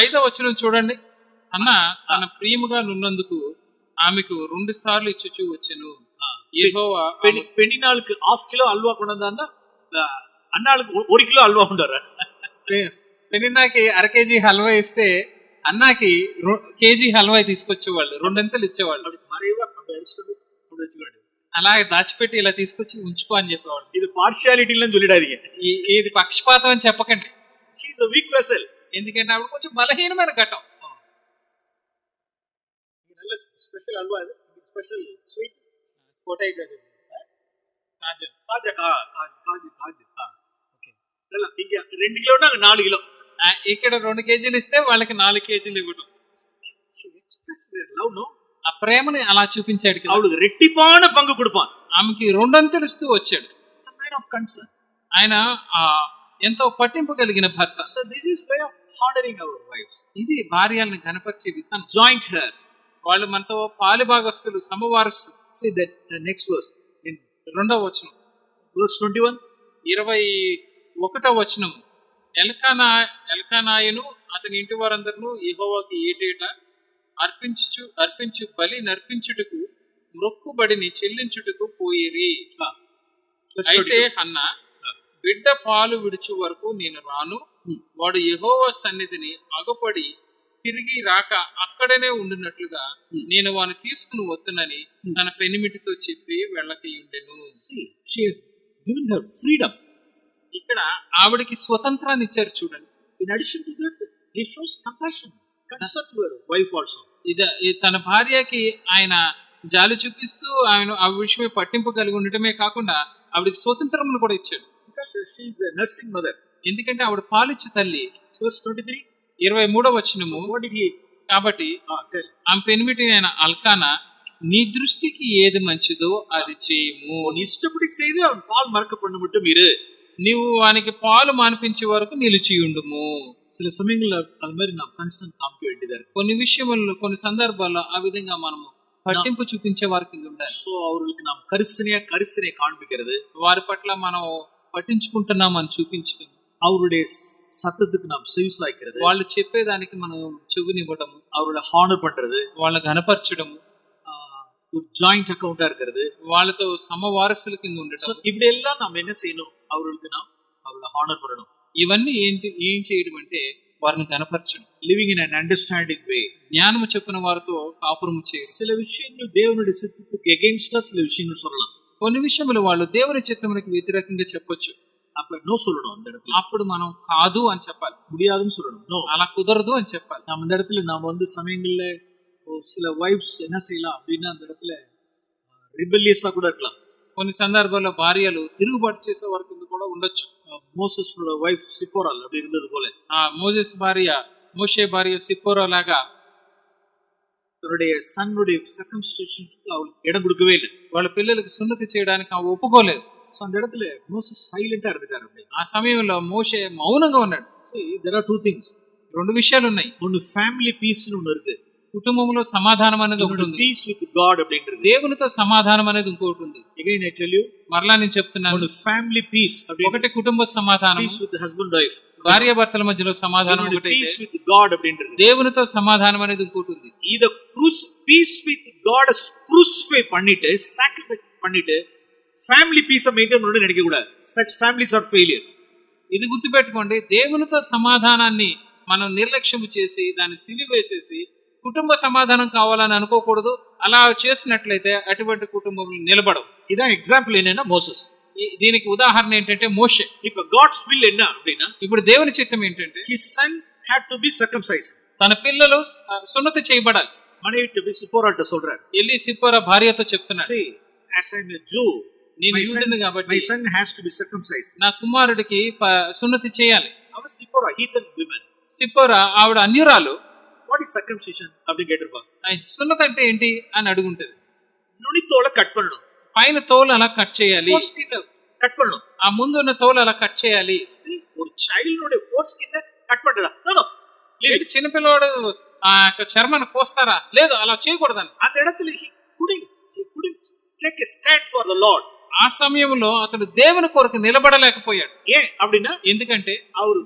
5వ వచనం చూడండి. అన్న తన ప్రియముగా నున్నందుకు ఆమెకు 2 సార్లు ఇచ్చుచూ వచ్చెను. యెహోవా பெண்ணினாளுக்கு 1/2 கிலோ அல்வா கொண்டு வந்தான்னா அண்ணாளுக்கு 1 கிலோ அல்வா கொண்டு வர. పెనిన్నాకి 1/2 కేజీ హల్వా ఇస్తే అన్నాకి కేజీ హల్వా తీసుకొచ్చేవాళ్ళు, 2 అంతలు ఇచ్చేవాళ్ళు. మరేవా అడిచిட்டு கொண்டு வச்சுக்கோங்க. అలాగే దాచిపెట్టి ఇలా తీసుకొచ్చి ఉంచుకో అని చెప్పేవాళ్ళు. ఇది పార్షియాలిటీలని சொல்லிடாதீங்க. ఇది పక్షపాతం అని చెప్పకండి. She is a week vessel. ఎందుకంటే ఆవిడ కొంచెం బలహీనమైన ఘటం. நல்ல ஸ்பெஷல் அல்வா, இது ஸ்பெஷల్ ஸ்வీట్ కోటై కాజు ఓకే. ఇంకా 2 కిలో 4 కిలో. ఇక్కడ 2 కేజీలు ఇస్తే వాళ్ళకి 4 కేజీలు ఇవ్వడం. లవ్ నో, ఆ ప్రేమని అలా చూపించాడు కదా. ఆవిడకి రెట్టిపాన పంగు కొడుపాన్. ఆమెకి 2 అంతలు ఇస్తూ వచ్చాడు. ఆయన ఎంతో పట్టింపు కలిగిన భర్త. So this is way of honouring our wives. ఇది భార్యల్ని ఘనపరిచే విధానం. జాయింట్ హెయిర్స్, వాళ్ళు మనతో పాలుభాగస్తులు, సమవారసు. See that the next verse in 2వ వచనం, verse 21, 21వ వచనం. ఎల్కానాయును అతని ఇంటి వారందరూ యెహోవాకి ఏటేటా అర్పించు బలి నర్పించుటకు మొక్కుబడిని చెల్లించుటకు పోయిరి. అయితే హన్నా, బిడ్డ పాలు విడుచు వరకు నేను రాను, వాడు యెహోవా సన్నిధిని అగపడి తిరిగి రాక అక్కడనే ఉండినట్లుగా నేను వాని తీసుకుని వద్దునని తన పెనిమిటితో చెప్పి వెళ్ళకయుండెను. she has given her freedom. ఇక్కడ ఆవిడకి స్వతంత్రాన్ని ఇచ్చారు చూడండి. In addition to that, he shows compassion, concern to her wife also. తన భార్యకి ఆయన జాలి చూపిస్తూ ఆయన ఆ విషయమే పట్టింపు కలిగి ఉండటమే కాకుండా ఆవిడకి స్వతంత్రమును కూడా ఇచ్చాడు. Because she is a nursing mother. ఎందుకంటే ఆవిడ పాలిచ్చే తల్లి. Verse 23, 23వ వచనము. what did he కాబట్టి ఆమె పెనిమిటి అయిన అల్కానా, నీ దృష్టికి ఏది మంచిదో అది చేయము. நீ இஷ்டப்படி செய்து அவன் பால் மறக்க பண்ண மட்டும் இரு. నీవు వానికి పాలు మానిపించే వరకు నిలిచియుండుము. சில சமயங்கள்ல அது மாதிரி நாம் கன்சர்ன் காமிக்க வேண்டியதா இருக்கு. కొన్ని విషయముల్లో, కొన్ని సందర్భాల్లో ఆ విధంగా మనము పట్టింపు చూపించే వారి కింద ఉండాలి. సో அவர்களுக்கு நாம் கரிசனை காண்பிக்கிறது, వారి పట్ల మనం పట్టించుకుంటున్నాం అని చూపించడం, அவருடைய சத்தத்துக்கு நாம் செவிசாய்க்கிறது, వాళ్ళు చెప్పేదానికి మనం చెవినివ్వడం, அவரோட ஹானர் பண்றது, వాళ్ళని ఘనపరచడం, ஒரு ஜாயிண்ட் அக்கவுண்டா இருக்கிறது, వాళ్ళతో సమవారసుల కింద ఉండటం. இப்படி எல்லாம் நாம் என்ன செய்யணும்? அவர்களுக்கு நாம் அவரோட ஹானர் பண்ணணும். ఇవన్నీ ఏం చేయడం అంటే వారిని ఘనపరచడం. Living in an understanding way. జ్ఞానము చెప్పిన వారితో కాపురము చేయడం. சில விஷயங்கள் தேவனுடைய சித்தத்துக்கு எகெயின்ஸ்டா சில விஷயங்கள் சொல்லலாம். కొన్ని విషయములు వాళ్ళు దేవుని చిత్తమునికి వ్యతిరేకంగా చెప్పొచ్చు. அப்ப நோ சொல்லணும் அந்த இடத்துல. అప్పుడు మనం కాదు అని చెప్పాలి, முடியாதுன்னு சொல்லணும். நோ. అలా కుదరదు అని చెప్పాలి. நாம இந்த இடத்துல நாம வந்து சமயங்கள்ல சில வைஃப்ஸ் என்ன செய்யலாம் அப்படின்னா அந்த இடத்துல ரிபெல்லியஸா கூட இருக்கலாம். కొన్ని సందర్భాల్లో భార్యలు తిరుగుబాటు చేసే వరకు కూడా ఉండొచ్చు. மோசஸோட வைஃப் சிப்போரால் அப்படி இருந்தது போல ఆ మోషే భార్య సిప్పోరా లాగా தன்னுடைய சன்னுடைய சர்க்கம்ஸ்டன்ஸ்க்கு அவளுக்கு இடம் கொடுக்கவே இல்லை. వాళ్ళ పిల్లలకు సున్నతి చేయడానికి ఆమె ఒప్పుకోలేదు. సో அந்த இடத்துல மோசஸ் சைலண்டா இருந்துட்டாரு. அப்படி ఆ సమయంలో మోషే మౌనంగా ఉన్నాడు. See, there are two things. రెండు విషయాలు ఉన్నాయి. ஒன்னு family peace னு ஒன்னு இருக்கு. కుటుంబంలో సమాధానం అనేది ఒకటి ఉంది. peace with God அப்படின்றது. దేవునితో సమాధానం అనేది ఇంకొకటి ఉంది. Again I tell you, మరలా నేను చెప్తున్నాను, ஒன்னு family peace ఒకటి కుటుంబ సమాధానం, peace with the husband wife, భార్య భర్తల మధ్యలో సమాధానం ఒకటి, peace with God அப்படின்றது. దేవునితో సమాధానం అనేది ఇంకొకటి ఉంది. இத peace with God crucify பண்ணிட்டு sacrifice பண்ணிட்டு family peace மெயின்டைன் பண்ணணும்னு நினைக்க கூடாது. such families are failures. ఇది గుర్తుపెట్టుకోండి, దేవునితో సమాధానాన్ని మనం నిర్లక్ష్యం చేసి దాన్ని సిలివేసేసి కుటుంబ సమాధానం కావాలని అనుకోకూడదు. అలా చేసినట్లయితే అటువంటి కుటుంబం నిలబడవు. இதான் எக்ஸாம்பிள் என்னன்னா மோசஸ். దీనికి ఉదాహరణ ఏంటంటే మోషే. இப்ப God's will என்ன அப்படின்னா, ఇప్పుడు దేవుని చిత్తం ఏంటంటే his son had to be circumcised. తన పిల్లలు సున్నతి చేయబడాలి. மனைவிட்டு போய் சிப்போராட்ட சொல்றாரு. ఎల్లి సిప్పోరా భార్యతో చెప్తున్నాడు, See, as I'm a Jew, నేను my యూదుని కాబట్టి my son has to be circumcised. నా కుమారుడికి సున్నతి చేయాలి. அவன் சிப்போரா heathen women. సిప్పోరా ఆవిడ అన్యురాలు. What is circumcision அப்படின்னு கேட்டிருப்பாங்க. సున్నతి అంటే ఏంటి అని అడుగుంటది. நுனித்தோலை கட் பண்ணணும். పైన తోలు అలా కట్ చేయాలి, கட் பண்ணணும். ఆ ముందు ఉన్న తోలు అలా కట్ చేయాలి. ஒரு చైల్డ్ ఫోర్ స్కిన్ కట్ పడ్డదా? చిన్నపిల్లవాడు ఆ చర్మాన్ని కోస్తారా? లేదు, అలా చేయకూడదని. அந்த இடத்துல he couldn't take a stand for the Lord. ఆ సమయంలో అతడు దేవుని కొరకు నిలబడలేకపోయాడు. ஏன் அப்படின்னா, ఎందుకంటే அவரு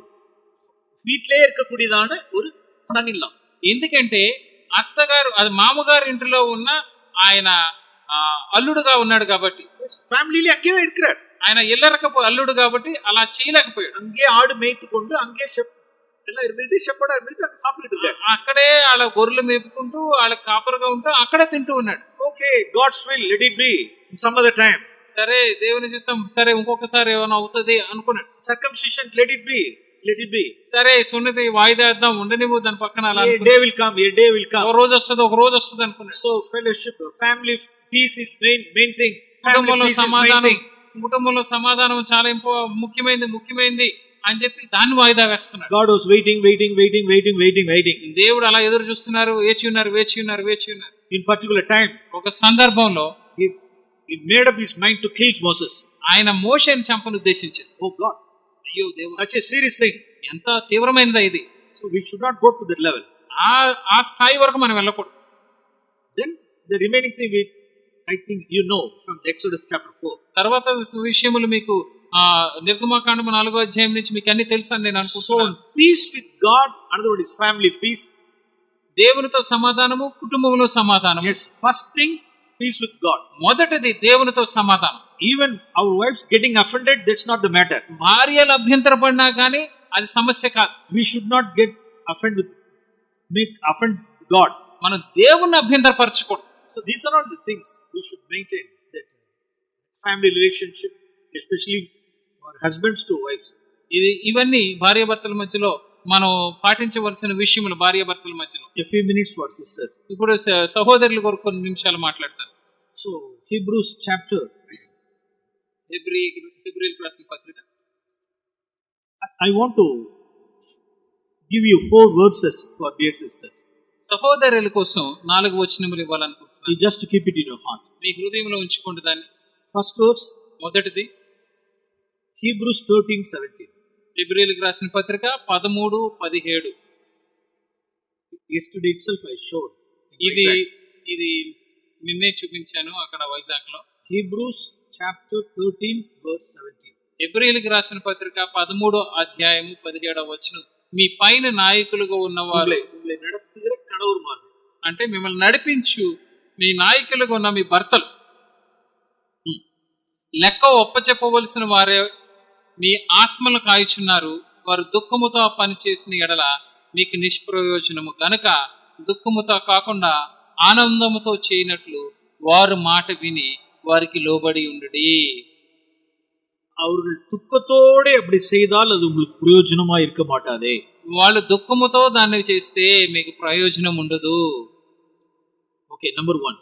வீட்டிலே இருக்கக்கூடியதான ஒரு సన్ ఇన్ లా. ఎందుకంటే అత్తగారు అది మామగారు ఇంటిలో ఉన్న ఆయన అల్లుడుగా ఉన్నాడు కాబట్టి, ఫ్యామిలీలో అங்கே இருக்கிறார். ఆయన ఇల్లరకపు అల్లుడు కాబట్టి అలా చేయలేకపోయాడు. அங்கே ஆடு மேய்த்துக்கொண்டு அங்கே எல்லாம் இருந்துட்டு ஷெப்பர்டா இருந்துட்டு அங்க சாப்பிட்டுட்டு இருக்காரு. అక్కడే వాళ్ళ గొర్రెలు మేపుకుంటూ వాళ్ళ కాపరుగా ఉంటూ అక్కడే తింటూ ఉన్నాడు. Okay, God's will, let it be some other time. సరే, దేవుని చిత్తం, సరే ఇంకొకసారి ఏమైనా అవుతుంది అనుకున్నాడు. Circumcision, let it be. సరే, సున్నతి వాయిదా ఇద్దాం, ఉండనివ్వు దాని పక్కన. అలా డే విల్ కమ్, ఒక రోజు వస్తుంది, ఒక రోజు వస్తుంది అనుకున్నాడు. So fellowship, family peace is main thing. కుటుంబంలో సమాధానం చాలా ముఖ్యమైనది అని చెప్పి దాన్ని వాయిదా వేస్తున్నాడు. God was waiting. దేవుడు అలా ఎదురు చూస్తున్నారు, వేచి ఉన్నారు. In particular time, ఒక సందర్భంలో he made up his mind to kill Moses. ఆయన మోషేని చంపను ఉద్దేశించాడు. Oh God, అయ్యో దేవుడు, such a serious thing. ఎంత తీవ్రమైనదా ఇది. So we should not go to that level. ఆ స్థాయి వరకు మనం వెళ్ళకూడదు. Then the remaining thing I think you know from Exodus chapter 4. తర్వాత విషయములు మీకు నిర్గమకాండము 4వ అధ్యాయం నుంచి మీకు అన్ని తెలుసు అని నేను అనుకుంటున్నాను. So peace with God, another word is family peace. దేవునితో సమాధానము, కుటుంబంలో సమాధానము. Yes, first thing, peace with God. మొదటిది దేవునితో సమాధానం. Even our wives getting offended, that's not the matter. భార్యలు అభ్యంతరపడినా కానీ అది సమస్య కాదు. We should not get offended offend God. మనం దేవుణ్ణి అభ్యంతరపరచకూడదు. So these are all the things we should maintain, that family relationship, especially for husbands to wives. ఇవన్నీ భార్యాభర్తల మధ్యలో మనం పాటించవలసిన విషయములు. భార్యాభర్తల మధ్యలో a few minutes for sisters. ఇప్పుడు సహోదరుల కొరకు కొన్ని నిమిషాలు మాట్లాడతాను. So Hebrews chapter, హెబ్రీయులకు రాసిన పత్రిక. I want to give you 4 verses for dear sisters. సహోదరుల కోసం 4 వచనములు ఇవ్వాలనుకుంటున్నాను. You just keep it in your heart. మీ హృదయంలో ఉంచుకోండి దాన్ని. First verse, మొదటిది Hebrews 13:17. హెబ్రీయులకు రాసిన పత్రిక 13:17. Yesterday itself I showed. ఇది నిన్నే చూపించాను అక్కడ వైజాగ్ లో. Hebrews chapter 13 verse 17. హెబ్రీయులకు రాసిన పత్రిక 13వ అధ్యాయము 17వ వచనం. మీ పైన నాయకులుగా ఉన్నవారు అంటే మిమ్మల్ని నడిపించు మీ నాయకులుగా ఉన్న మీ భర్తలు లెక్క ఒప్పచెప్పవలసిన వారే మీ ఆత్మలు కాయుచున్నారు. వారు దుఃఖముతో పనిచేసిన ఎడల మీకు నిష్ప్రయోజనము గనుక దుఃఖముతో కాకుండా ఆనందముతో చేయనట్లు వారు మాట విని వారికి లోబడి ఉండుడి. அவர்கள் துக்கத்தோட அப்படி செய்தால் அது உங்களுக்கு பிரயோஜனமா இருக்க மாட்டாதே. వాళ్ళు దుఃఖముతో దాన్ని చేస్తే మీకు ప్రయోజనం ఉండదు. Okay, number 1.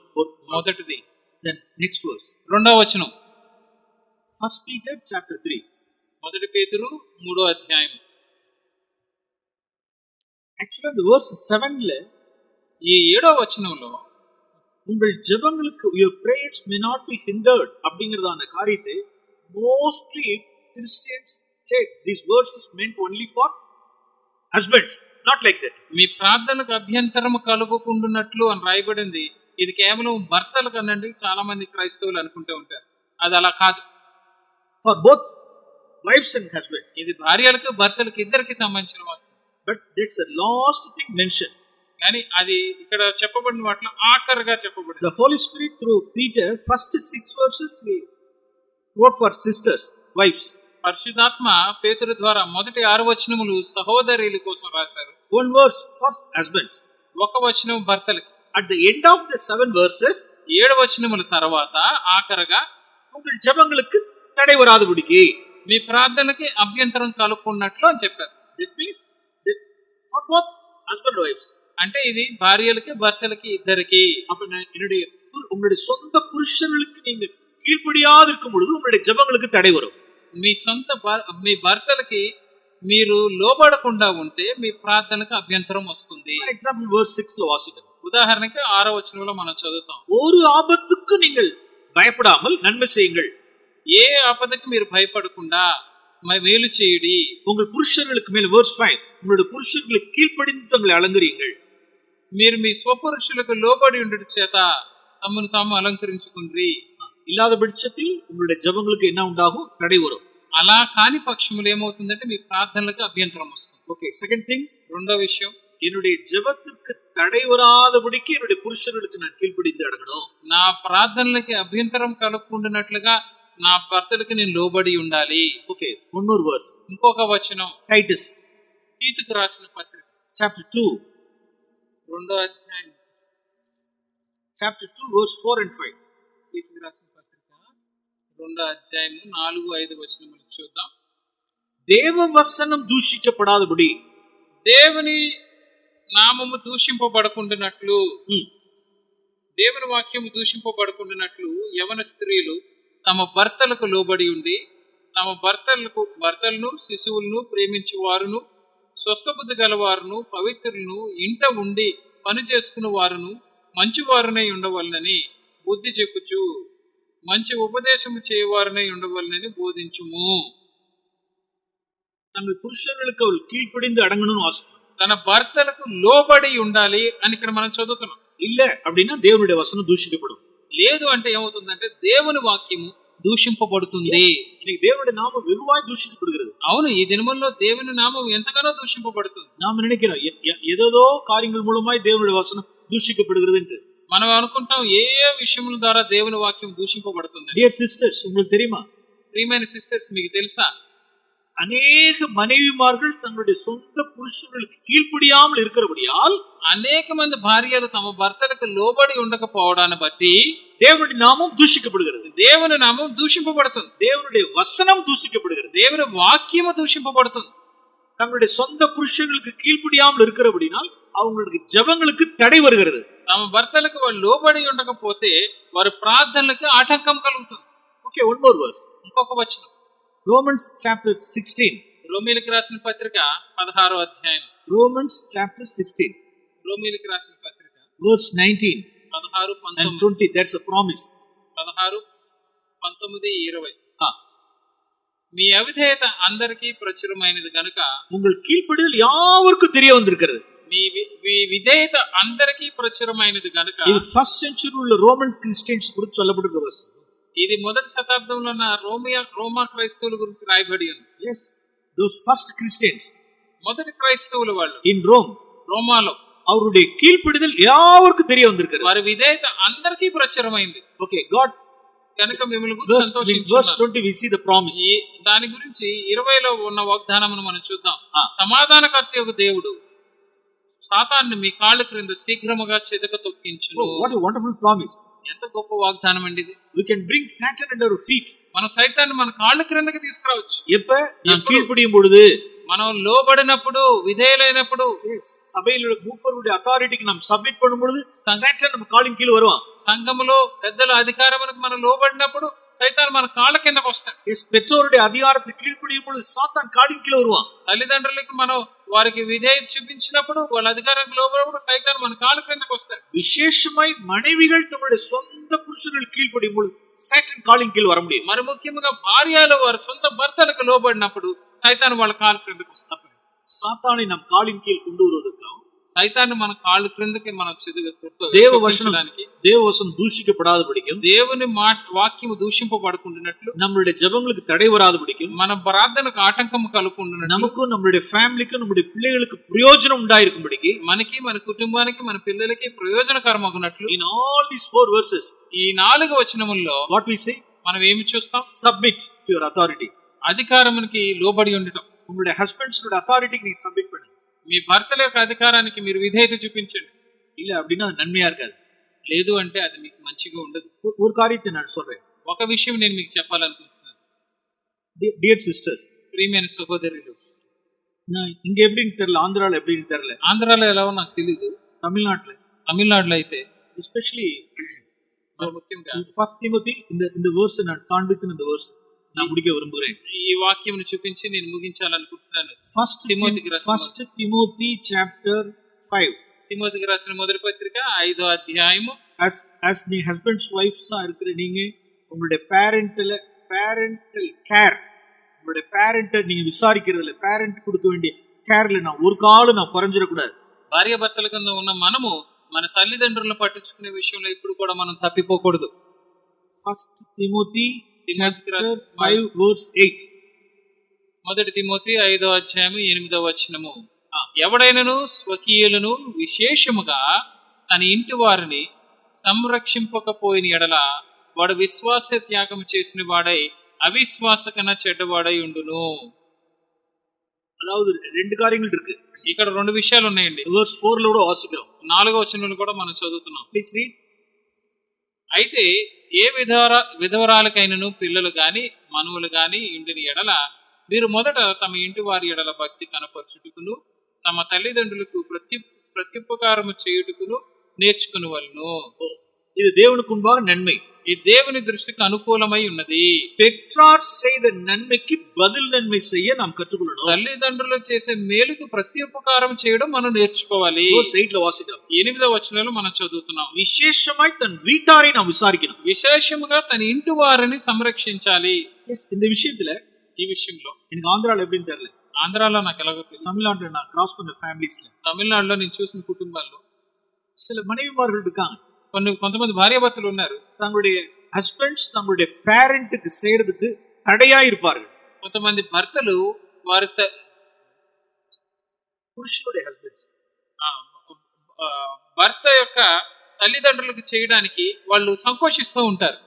మొదటిది. Then next verse. రెండవ వచనం. 1 Peter chapter 3. మొదటి పేతురు 3వ అధ్యాయం. Actually the verse 7ல ఈ 7వ వచనంలో உங்கள் ஜெபங்களுக்கு your prayers may not be hindered அப்படிங்கறதான காரியத்தை mostly Christians say these words is meant only for husbands, not like that. మీ ప్రార్థనకు అభ్యంతరం కలుగుకుంటున్నట్లు అని రాయబడింది. ఇది కేవలం భర్తలకు అనండి, చాలా మంది క్రైస్తవులు అనుకుంటూ ఉంటారు. అది అలా కాదు. For both wives and husbands. ఇది భార్యలకు భర్తలకు ఇద్దరికి సంబంధించిన వాక్యం. But that's the last thing mentioned. కానీ అది ఇక్కడ చెప్పబడిన వాటిలో ఆఖరిగా చెప్పబడింది. The Holy Spirit through Peter first 6 verses he wrote for sisters, wives. పరిశుద్ధాత్మ పేతురు ద్వారా మొదటి 6 వచనములు సహోదరుల కోసం రాశారు. 1 verse for husbands. ఒక వచనం భర్తలకి. At the end of the 7 verses 7 వచనముల తర్వాత ఆఖరగా உங்கள் ஜெபங்களுக்கு தடை வராதபடிக்கு మీ ప్రార్థనకి అభ్యంతరం కలుగుకున్నట్లు అని చెప్పారు. that means that for both husband wives. అంటే ఇది భార్యలకి భర్తలకి ఇద్దరికి. அப்ப என்னுடைய உங்களுடைய சொந்த புருஷர்களுக்கு நீங்க கீழ்ப்படியாது இருக்கும் பொழுது உங்களுடைய ஜெபங்களுக்கு தடை வரும். మీ భర్తలకి మీరు లోబడకుండా ఉంటే మీ ప్రార్థనకు అభ్యంతరం వస్తుంది. For example verse 6 లో వాసిద్దాం. ఉదాహరణకి 6వ వచనంలో మనం చదువుతాం. ஒரு ஆபத்துக்கு நீங்கள் பயப்படாமல் நன்மை செய்யுங்கள். ఏ ఆపదకి మీరు భయపడకుండా మేలు చేయుడి. உங்கள் புருஷர்களுக்கு மேல் verse 5 உங்களுடைய புருஷர்களுக்கு கீழ்ப்படிந்து தங்களை அலங்கரியுங்கள். మీరు మీ స్వపురుషులకు లోబడి ఉండడం చేత తమను తాము అలంకరించుకుండ్రి. இல்லாத பட்சத்தில் உங்களுடைய ஜெபங்களுக்கு என்ன உண்டாகும்? தடை வரும். అలా కాని పక్షములు ఏమవుతుందంటే మీ ప్రార్థనలకు అభ్యంతరం వస్తుంది. ఓకే, సెకండ్ థింగ్, రెండో విషయం, என்னுடைய ஜெபத்துக்கு தடை வராதபடிக்கு என்னுடைய புருஷர்களுக்கு நான் கீழ்ப்படிந்து அடங்கணும். నా ప్రార్థనలకి అభ్యంతరం కలగకుండానట్లుగా నా భర్తలకు నేను లోబడి ఉండాలి. Okay, one more verse. ఇంకొక వచనం టైటస్ తీతుకు రాసిన పత్రిక చాప్టర్ 2 రెండో అధ్యాయం చాప్టర్ 2 వర్స్ 4 and 5. తీతుకు రాసిన పత్రిక రెండో అధ్యాయం 4-5 వచనములు చూద్దాం. దేవవచనం దూషించబడాదబడి, దేవుని నామము దూషింపబడకుండానట్లు, దేవుని వాక్యము దూషింపబడకుండానట్లు యవన స్త్రీలు తమ భర్తలకు లోబడి ఉండి తమ భర్తలను శిశువులను ప్రేమించు వారును స్వస్థబుద్ధి గలవారును పవిత్రులను ఇంట ఉండి పని చేసుకున్న వారును మంచివారునై ఉండవలనని బుద్ధి చెప్పుచు మంచి ఉపదేశము చేయవారునై ఉండవలనని బోధించుము. తమ పురుషులకు కీழ்పడిந்து అడగணும்னு ఆశిస్తాం. తన భర్తలకు లోబడి ఉండాలి అని ఇక్కడ మనం చదువుతున్నాం. இல்ல அப்படின்னா தேவனுடைய வசனம் దూషించబடும். లేదు అంటే ఏమవుతుందంటే దేవుని వాక్యము దూషింపబడుతుంది. దేవుడి నామం వెగువాయి దూషించబడుகிறது. అవును, ఈ దినముల్లో దేవుని నామం ఎంతగానో దూషింపబడుతుంది. நாம் நினைக்கிறோம் ஏதோ காரியங்கள் மூலமாய் தேவனுடைய வசனம் దూషించబడుகிறது என்று. మనం అనుకుంటాం ఏ విషయముల ద్వారా దేవుని వాక్యం దూషింపబడుతుంది. డియర్ సిస్టర్స్, உங்களுக்கு தெரியுமா? ప్రియమైన సిస్టర్స్, మీకు తెలుసా అనేక மனைவிமார்கள் தங்களுடைய சொந்த புருஷர்களுக்கு கீழ்ப்படியாமல் இருக்கிறபடியால் అనేక మంది భార్యలు తమ భర్తలకు లోబడి ఉండకపోవడాన్ని బట్టి దేవుని నామం దూషించబడుகிறது. దేవుని నామం దూషింపబడుతుంది. దేవునుடைய வசனம் దూషించబడుகிறது. దేవుని వాక్యము దూషింపబడుతుంది. தங்களுடைய சொந்த புருஷர்களுக்கு கீழ்ப்படியாமல் இருக்கிறபடினால் அவங்களுக்கு ஜெபங்களுக்கு தடை வருகிறது. తమ భర్తలకు వాళ్ళు లోబడి ఉండకపోతే వారి ప్రార్థనలకు ఆటంకం కలుగుతుంది. Okay, one more verse. ఇంకొక వచనం రోమన్స్ చాప్టర్ 16. రోమీయులకు రాసిన పత్రిక 16వ అధ్యాయం. Romans chapter 16. రోమీయులకు రాసిన పత్రిక verse 19 16 and 20. That's a promise. 16 19 20. మీ అవిధేయత అందరికీ ప్రచురమైనది గనుక உங்கள் கீழ்ப்படிதல் யாவருக்கும் தெரிய வந்திருக்கிறது. మీ విధేయత అందరికీ ప్రచురమైనది గనుక. ఇది ఫస్ట్ సెంచరీ ఉల్ల రోమన్ క్రిస్టియన్స్ గురించి చెప్పబడిన వర్స్. ఇది మొదటి శతాబ్దంలో ఉన్న రోమా క్రైస్తవుల గురించి రాయబడి ఉంది. yes, those first Christians, మొదటి క్రైస్తవుల వాళ్ళు in Rome, రోమాలో அவருடைய கீழ்ப்படிதல் யாவருக்கும் தெரிய வந்திருக்கிறது. వారి విధేయత అందరికీ ప్రచురమైంది. ఓకే, గాడ్ కనుక మిమ్మల్ని గురించి సంతోషించుచున్నాను. verse 20 we see the promise. దాని గురించి 20లో ఉన్న వాగ్దానమును మనం చూద్దాం. సమాధానకర్త యొక్క దేవుడు సాతాన్ని మీ కాళ్ళ క్రింద శీఘ్రముగా చెదక తొక్కించును. What a wonderful promise. ఎంత గొప్ప వాగ్దానం అండి ఇది. We can bring Satan under our feet. మన సైతాన్ని మన కాళ్ళ క్రిందకి తీసుకురావచ్చు. எப்ப நாம் கீழ்ப்படியும் பொழுது, మనం లోబడినప్పుడు, విధేయులైనప్పుడు, சபையில மூப்பருடைய அத்தாரிட்டிக்கு நாம் சப்மிட் பண்ணும் பொழுது Satan நம்ம காலின் கீழ வருவான். సంఘములో పెద్దల అధికారములకు మనం లోబడినప్పుడు సైతాన్ మన కాళ్ళ కిందకు వస్తాడు. பெற்றோருடைய அதிகாரத்துக்கு கீழ்ப்படியும் பொழுது சாத்தான் காலின் கீழ வருவான். తల్లిదండ్రులకు మనం వారికి విధేయత చూపించినప్పుడు, వాళ్ళ అధికారానికి లోబడినప్పుడు సైతాన్ మన కాళ్ళ కిందకు వస్తాడు. விசேஷமாய் மனைவிகள் தங்களுடைய சொந்த புருஷர்கள் கீழ்ப்படியும் பொழுது Satan காலின் கீழ வர முடியும். మరి ముఖ్యంగా భార్యలు వారి సొంత భర్తలకు లోబడినప్పుడు సైతాన్ వాళ్ళ కాళ్ళ క్రిందకు వస్తాడు. சாத்தானை நம் காலின் கீழ் கொண்டு வருவதற்காக సైతాన్ని మన కాళ్ళ క్రిందకి మనం தேவவசனம் దూషిக்கப்படாதபடிக்கும், దేవుని వాక్యము దూషింపబడుకుంటున్నట్లు, நம்மளுடைய ஜெபங்களுக்கு தடை வராதபடிக்கும், మన ప్రార్థనకు ఆటంకం కలుగుకుంటున్నట్లు, நமக்கும் நம்மளுடைய ஃபேமிலிக்கும் நம்முடைய பிள்ளைகளுக்கு பிரயோஜனம் உண்டாயிருக்கும்படிக்கு, మనకి మన కుటుంబానికి మన పిల్లలకి ప్రయోజనకరమగునట్లు, in all these 4 verses ఈ 4 వచనముల్లో what we say, మనం ఏమి చూస్తాం? submit to your authority. అధికారానికి లోబడి ఉండటం. உங்களுடைய ஹஸ்பண்ட்ஸ் அத்தாரிட்டிக்கு நீங்க சப்மிட் பண்ணுங்க. మీ భర్తల యొక్క అధికారానికి మీరు విధేయత చూపించండి. இல்ல அப்படின்னா அது నన్மையா இருக்காது. లేదు అంటే అది మీకు మంచిగా ఉండదు. ஒரு காரியத்தை நான் சொல்றேன். ఒక విషయం నేను మీకు చెప్పాలనుకుంటున్నాను. డియర్ సిస్టర్స్, ప్రియమైన సహోదరులు, நான் இங்க எப்படின்னு தெரியல, ஆந்திரால எப்படின்னு தெரியல, ఆంధ్రాలో ఎలావో నాకు తెలీదు, తమిళనాడులో అయితే ఎస్పెషల్లీ ముఖ్యంగా ఫస్ట్ తిమోతి இந்த verse நான் காண்பித்து இந்த verse நான் முடிக்க விரும்புகிறேன். ఈ వాక్యమును చూపించి నేను ముగించాలనుకుంటున్నాను. ఫస్ట్ తిమోతి చాప్టర్ 5, తిమోతికి రాసిన మొదటి పత్రిక 5వ అధ్యాయము. as நீ ஹஸ்பண்ட்ஸ் வைஃப்ஸா இருக்கிற நீங்க உங்களுடைய பேரண்டல் கேர், உங்களுடைய பேரண்ட்டை நீங்க விசாரிக்கிறதுல, பேரண்ட் கொடுக்க வேண்டிய கேர்ல நான் ஒரு காலம் நான் குறைஞ்சிடக்கூடாது. భార్య భర్తల కింద ఉన్న మనము మన తల్లిదండ్రులను పట్టించుకునే విషయంలో ఇప్పుడు కూడా మనం తప్పిపోకూడదు. ఫస్ట్ తిమోతి chapter 5 verse 8, మొదటి తిమోతి 5వ అధ్యాయము 8వ వచనము. ఎవడైనను స్వకీయులను విశేషముగా తన ఇంటి వారిని సంరక్షింపకపోయిన ఎడల వాడు విశ్వాస త్యాగం చేసిన వాడై అవిశ్వాస కన్నా చెడ్డవాడై ఉండును. அதாவது ரெண்டு காரியங்கள் இருக்கு. ఇక్కడ 2 విషయాలు ఉన్నాయండి. verse 4 లో కూడా వాసిద్దాం. 4వ వచనంలో కూడా మనం చదువుతున్నాం. Please read. అయితే ఏ విధవరాలకైనను పిల్లలు గాని మనువులు గాని ఇంటిని ఎడల వీరు మొదట తమ ఇంటి వారి ఎడల భక్తి కనపరచుటకును తమ తల్లిదండ్రులకు ప్రత్యుపకారము చేయుటకును నేర్చుకునవలెను. இது தேவனுக்கு முன்பாக நன்மை. ఈ దేవుని దృష్టికి అనుకూలమై ఉన్నది. பெற்றார் செய்த நன்மைக்கு பதில் நன்மை செய்ய நாம் கற்றுக்கொள்ளணும். తల్లిదండ్రులు చేసే మేలుకు ప్రత్యుపకారం చేయడం మనం నేర్చుకోవాలి. 8వ వచనంలో మనం చదువుతున్నాం. విశేషమాய் తన వీటాரை நாம் விசாரிக்கணும். విశేషముగా తన ఇంటి వారిని సంరక్షించాలి. இந்த விஷயத்துல, ఈ విషయంలో எனக்கு ఆంధ్రాలో எப்படின்னு தெரியல, ఆంధ్రాలో నాకు ఎలాగో తెలియదు, தமிழ்நாட்டுல நான் கிராஸ் பண்ண ஃபேமிలీஸ்ல, తమిళనాడులో నేను చూసిన కుటుంబాల్లో சில மனைவிமார்கள் இருக்காங்க, కొంతమంది భార్యాభర్తలు ఉన్నారు, தங்களுடைய ஹஸ்பண்ட்ஸ் தங்களுடைய பேரண்ட்டுக்கு செய்யறதுக்கு தடையா இருப்பார்கள். కొంతమంది భర్తలు వారి పురుషుடைய హస్బెండ్స్ భర్త యొక్క తల్లిదండ్రులకు చేయడానికి వాళ్ళు సంకోచిస్తూ ఉంటారు.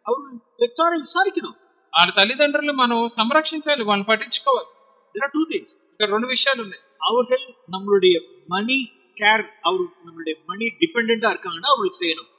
ಅವರು பெற்றாரை விசாரிக்கணும். వాళ్ళ తల్లిదండ్రులు మనం సంరక్షించాలి, వాళ్ళని పట్టించుకోవాలి. there are two things. ఇక్కడ 2 విషయాలు ఉన్నాయి. அவர்கள் நம்மளுடைய மணி கேர், அவர் நம்மளுடைய மணி டிபெண்டெண்டா இருக்காங்கன்னா அவங்களுக்கு செய்யணும்.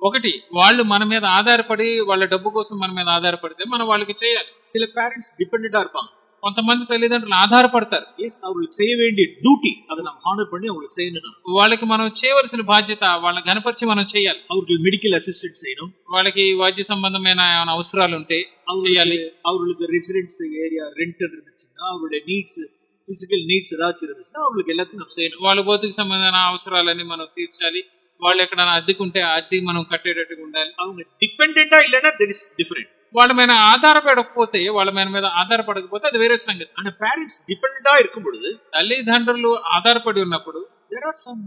ఒకటి, వాళ్ళు మన మీద ఆధారపడి వాళ్ళ డబ్బు కోసం మన మీద ఆధారపడితే మనం వాళ్ళకి చేయాలి. சில பேரண்ட்ஸ் டிபெண்டெண்டா இருப்பாங்க, కొంతమంది తల్లిదండ్రులు ఆధారపడతారు. அவங்களுக்கு செய்ய வேண்டிய டியூட்டி அதை நாம் ஹானர் பண்ணி அவங்களுக்கு செய்யணும். వాళ్ళకి మనం చేయవలసిన బాధ్యత వాళ్ళని గణపరిచి మనం చేయాలి. அவங்களுக்கு மெடிக்கல் அசிஸ்டன்ட் செய்யணும், వాళ్ళకి వైద్య సంబంధమైన ఏమైనా అవసరాలు ఉంటే చేయాలి. அவங்களுக்கு ரெசிடென்ஸ் ஏரியா రెంటెడ్ இருந்துச்சுன்னா, அவங்களுடைய நீட்ஸ், ఫిజికల్ నీడ్స్ ఏదాச்சும் இருந்துச்சுன்னா அவங்களுக்கு எல்லாத்தையும் நம்ம செய்யணும். వాళ్ళ భౌతిక సంబంధమైన అవసరాలన్నీ మనం తీర్చాలి. వాళ్ళు ఎక్కడైనా అద్దెకుంటే అద్దె మనం కట్టేటట్టుగా ఉండాలి. அவங்க డిపెండెంటా இல்லைன்னா దట్ ఇస్ డిఫరెంట్. వాళ్ళ మీద ఆధారపడకపోతే, వాళ్ళ మీద ఆధారపడకపోతే అది వేరే సంగతి. ஆனா பேரண்ட்ஸ் டிபெண்டெண்டா இருக்கும் பொழுது, తల్లిదండ్రులు ఆధారపడి ఉన్నప్పుడు there are some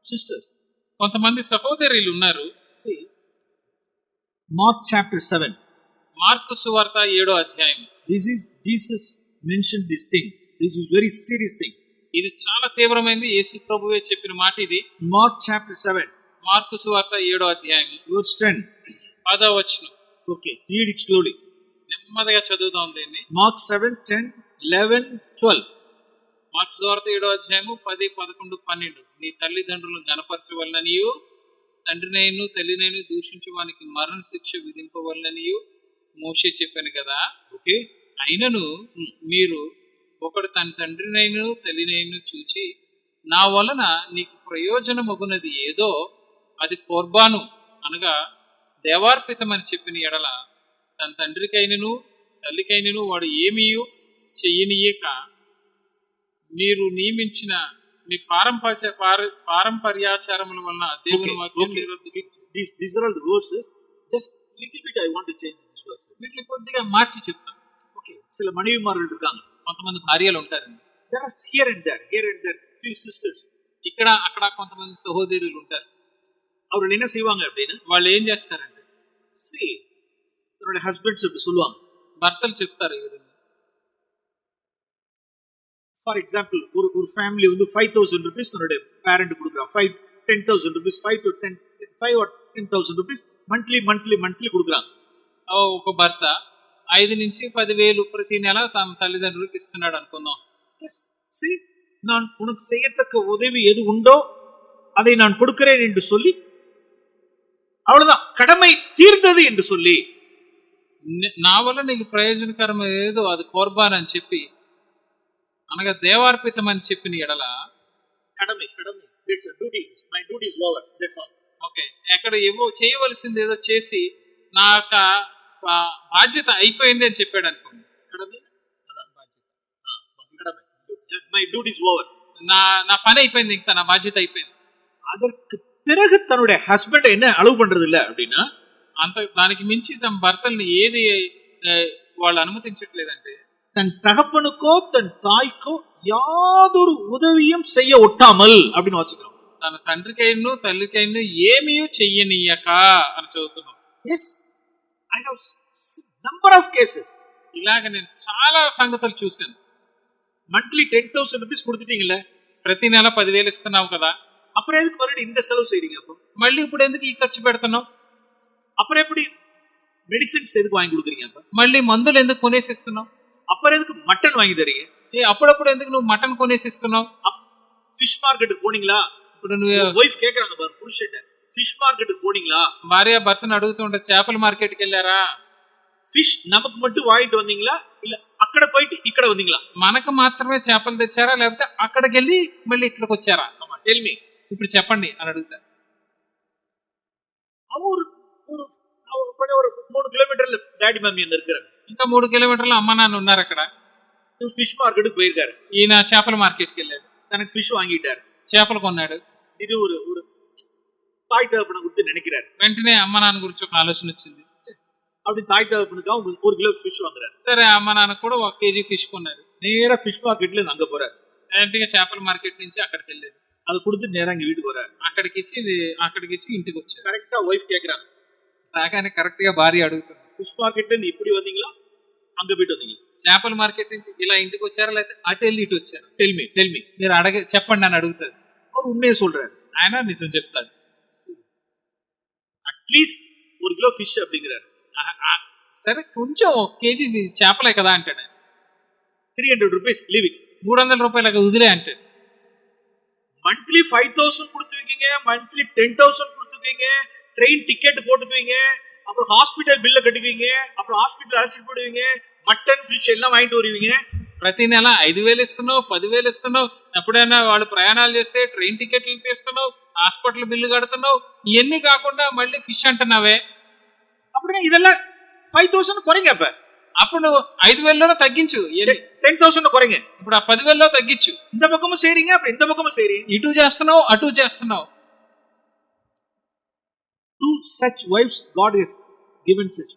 sisters, కొంతమంది సహోదరులు ఉన్నారు. see Mark chapter 7, మార్కు సువార్త 7వ అధ్యాయం. this is Jesus mentioned this thing. This is very serious thing. ఇది చాలా తీవ్రమైనది. యేసు ప్రభువే చెప్పిన మాట ఇది. Mark chapter 7, మార్కు సువార్త 7వ అధ్యాయం verse 10. 10వ వచనం. Okay, read it slowly. నెమ్మదిగా చదువుదాం దీన్ని. Mark 7, 10, 11, 12. మార్కు సువార్త 7వ అధ్యాయము 10, 11, 12. నీ తల్లిదండ్రులను గణపరచవలననియు తండ్రినైను తల్లినైను దూషించు వానికి మరణ శిక్ష విధింపవలననియు మోషే చెప్పాను కదా. Okay. అయినను మీరు ఒకడు తన తండ్రినైను తల్లినైను చూచి నా వలన నీకు ప్రయోజనమగునది ఏదో అది కోర్బాను అనగా దేవార్పితమని చెప్పిన ఎడల తన తండ్రికైనను తల్లికైనను వాడు ఏమీ చెయ్యనీయక మీరు నియమించిన మీ పారంపర్యాచారముల వలన దేవుని Okay, వాక్యం okay. These are all the verses. Just little bit I want to change this verse. వీటిని కొద్దిగా మార్చి చెప్తాను. Okay. சில மனைவிமார்கள் இருக்காங்க. కొంతమంది భార్యలు ఉంటారండి, There are here and there few sisters. ఇక్కడ అక్కడ కొంతమంది సహోదరులు ఉంటారు. அவர்கள் என்ன செய்வாங்க அப்படின்னா, వాళ్ళు ఏం చేస్తారంటే see, தன்னுடைய husbands அப்படி சொல்லுவாங்க. భర్తలు చెప్తారు ఈ విధంగా. ஃபார் எக்ஸாம்பிள் ஒரு ஃபேமிலி வந்து 5,000 rupees தன்னுடைய பேரண்ட் கொடுக்குறான். 10,000 rupees, 5 or 10,000 rupees monthly கொடுக்குறாங்க. ఒక భర్త 5 నుంచి 10,000 ప్రతి నెల తమ తల్లిదండ్రులకు ఇస్తున్నాడు అనుకుందాం. See, நான் உனக்கு செய்யத்தக்க உதவி எது உண்டோ அதை நான் கொடுக்கிறேன் என்று சொல்லி, அவ்வளவுதான், கடமை தீர்ந்தது என்று சொல்லி, నా వల్ల నీకు ప్రయోజనకరం ఏదో అది కోర్బాన్ అని చెప్పి అనగా దేవార్పితం అని చెప్పిన ఎడల கடமை that's a duty, my duty is over, that's all. Okay, ఎక్కడ ఏవో చేయవలసింది ఏదో చేసి నా యొక్క బాధ్యత అయిపోయింది అని చెప్పాడు అనుకోండి. கடமை அதான் బాధ్యత. கடமை, my duty is over. నా పని అయిపోయింది, ఇంకా నా బాధ్యత అయిపోయింది. அதற்கு பிறகு தன்னுடைய ஹஸ்பண்ட் என்ன அலோவ் பண்றது இல்ல அப்படின்னா, అంత దానికి మించి తమ భర్తల్ని ఏది వాళ్ళు అనుమతించట్లేదంటే, தன் தகப்பனுக்கோ தன் தாய்க்கோ யாதொரு உதவியும் செய்ய ஒட்டாமல் அப்படின்னு வாசிக்கிறோம். తన తండ్రికైను తల్లికైను ఏమీ చెయ్యనీయక అని చదువుతున్నాం. Yes, I have number of cases. ఇలాగ నేను చాలా సంగతులు చూశాను. మంత్లీ 10,000 rupees கொடுத்துட்டீங்கல்ல, ప్రతి నెల 10,000 ఇస్తున్నావు కదా, அப்புறம் எதுக்கு மறுபடியும் இந்த செலவு செய்றீங்க? அப்போ మళ్ళీ ఇప్పుడు ఎందుకు ఈ ఖర్చు పెడుతున్నావు? அப்புறம் எப்படி மெடிசின்ஸ் எதுக்கு வாங்கி கொடுக்குறீங்க? அப்ப మళ్ళీ మందులు ఎందుకు కొనేసి ఇస్తున్నావు? அப்புறம் எதுக்கு மட்டன் வாங்கி தரீங்க? అప్పుడప్పుడు ఎందుకు నువ్వు మటన్ కొనేసి ఇస్తున్నావు? ஃபிஷ் மார்க்கெட்டுக்கு போனீங்களா? ఇప్పుడు నువ్వు వైఫ్ கேக்குறாங்க பாரு, புருஷன்ட்ட, ஃபிஷ் மார்க்கெட்டுக்கு போனீங்களா? భార్య భర్తను అడుగుతుంటే చేపల మార్కెట్కి వెళ్ళారా? ஃபிஷ் நமக்கு மட்டும் வாங்கிட்டு வந்தீங்களா, இல்ல అక్కడ போயிட்டு ఇక్కడ வந்தீங்களா? మనకు మాత్రమే చేపలు తెచ్చారా, లేకపోతే అక్కడికి వెళ్ళి మళ్ళీ ఇక్కడికి వచ్చారా? టెల్ మీ, ఇప్పుడు చెప్పండి అని అడుగుతారు. ஒரு 3 கிலோமீட்டர்ல டாடி மம்மி அங்க இருக்காங்க. ఇంకా 3 కిలోమీటర్లు అమ్మ నాన్న ఉన్నారు అక్కడ. ஃபிஷ் மார்க்கெட்டுக்கு போயிருக்காரு. ఈయన చేపల మార్కెట్కి వెళ్ళాడు, தனக்கு ஃபிஷ் வாங்கிட்டாரு, చేపలు కొన్నాడు. இது ஒரு தாய் தகப்பனை குறித்து நினைக்கிறாரு. వెంటనే అమ్మ నాన్న గురించి ఒక ఆలోచన వచ్చింది. அப்படி தாய் தகப்பனுக்காக 1 கிலோ ஃபிஷ் வாங்குறாரு. సరే, అమ్మ నాన్న కూడా 1 కేజీ ఫిష్ కొన్నారు. நேரா ஃபிஷ் மார்க்கெட்ல இருந்து அங்க போறாரு. డైరెక్ట్గా చేపల మార్కెట్ నుంచి అక్కడికి వెళ్ళాడు. அதை கொடுத்து நேரா இங்க வீட்டுக்கு வராரு. అక్కడికి ఇచ్చి ఇంటికి వచ్చాడు. கரெக்டா ஒய்ஃப் கேக்குறாங்க, రాగానే కరెక్ట్ గా భార్య అడుగుతుంది, ஃபிஷ் மார்க்கெட்ல இருந்து இப்படி வந்தீங்களா, அங்க போயிட்டு வந்தீங்களா? చేపల మార్కెట్ నుంచి ఇలా ఇంటికి వచ్చారా, లేకపోతే అటు వెళ్ళి ఇటు వచ్చారా? டெல் மீ మీరు చెప్పండి అని అడుగుతారు. அவர் உண்மையை சொல்றாரு. ఆయన నిజం చెప్తాడు. அட்லீஸ்ட் 1 கிலோ ஃபிஷ் அப்படிங்கிறாரு. సరే, కొంచెం 1 కేజీ చేపలే కదా అంటాడు. 300 rupees leave it. 300 రూపాయలకు వదిలే అంటాడు. மந்த்லி 5,000 கொடுத்துருக்கீங்க, மந்த்லி 10,000 கொடுத்துருக்கீங்க, ட்ரெயின் டிக்கெட் போட்டுக்குவீங்க, அப்புறம் ஹாஸ்பிட்டல் பில்ல கட்டுவீங்க, அப்புறம் ஹாஸ்பிட்டல் அழைச்சிட்டு போடுவீங்க, மட்டன் ஃபிஷ் எல்லாம் வாங்கிட்டு வருவீங்க. ప్రతి నెల 5,000 ఇస్తున్నావు, 10,000 ఇస్తున్నావు, ఎప్పుడైనా వాళ్ళు ప్రయాణాలు చేస్తే ట్రైన్ టికెట్లు తీస్తున్నావు, హాస్పిటల్ బిల్లు కడుతున్నావు, ఇవన్నీ కాకుండా మళ్ళీ ఫిష్ అంటున్నావే. அப்படின்னா இதெல்லாம் 5,000 குறைங்க. அப்ப అప్పుడు నువ్వు 5,000లో తగ్గించు, 10,000 குறைங்க. ఇప్పుడు ఆ 10,000లో తగ్గించు. இந்த பக்கமும் செய்றீங்க, அப்புறம் இந்த பக்கமும் செய்றீங்க. ఇటు చేస్తున్నావు, అటు చేస్తున్నావు. To such wives God has given such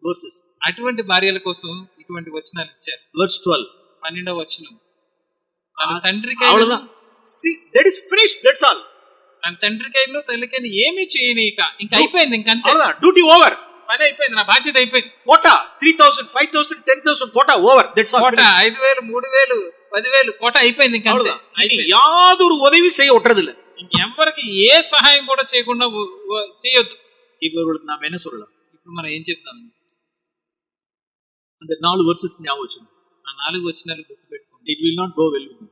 verses. అటువంటి భార్యల కోసం ఇటువంటి వచనాలు ఇచ్చారు. Verse 12. 12వ వచనం, తన తండ్రికి அவ்வளவுதான். See, that is finished, that's all. తన తండ్రికైనా తల్లికైనా ఏమీ చేయనీక, ఇంకా అయిపోయింది, ఇంకంతే, அவ்வளவுதான், duty over. పని అయిపోయింది, నా బాధ్యత అయిపోయింది. Quota 3,000, 5,000, 10,000 quota over. That's all. Quota 5,000, 3,000, 10,000 quota అయిపోయింది, ఇంకా యాదొరు ఉదవి செய்ய ஒட்டறதில்ல. ఇంకెవ్వరికి ఏ సహాయం కూడా చేయకుండా చేయొద్దు. இவர்களுக்கு நாம என்ன சொல்லலாம்? ఇప్పుడు మనం ఏం చెప్తాం? அந்த 4 వెర్సెస్ ஞாபகம் வச்சுக்கோங்க. ఆ 4 వచనాలు గుర్తుపెట్టుకోండి. It will not go well with them.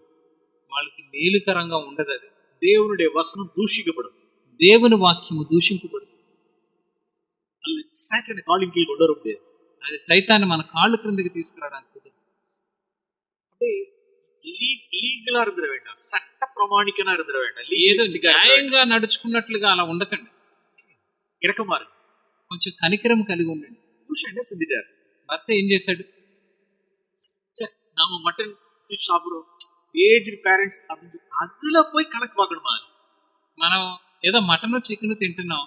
వాళ్ళకి మేలుకరంగా ఉండదు. అది దేవునుடைய వచనం దూషించబடும். దేవుని వాక్యము దూషింపబడుతుంది. அல்ல சாட்டனை காலின் கீழ் கொண்டு வர முடியாது. అది సైతాన్ని మన కాళ్ళు క్రిందకి తీసుకురావడానికి కుదరదు. అంటే లీగలా இருந்துட வேண்டாம், சட்ட பிரமாணிக்கனா இருந்துட வேண்டாம், ఏదో న్యాయంగా నడుచుకున్నట్లుగా అలా ఉండకండి. இறக்கமா இருக்கு. కొంచెం కనికరం కలిగి ఉండండి. புருஷன் என்ன செஞ்சிட்டாரு? భర్త ఏం చేశాడు? நாம மட்டன் ஃபிஷ் சாப்பிடுறோம், ஏஜ்டு பேரண்ட்ஸ் அப்படின்னு அதுல போய் கணக்கு பார்க்கணுமா? మనం ఏదో మటన్ చికెన్ తింటున్నాం,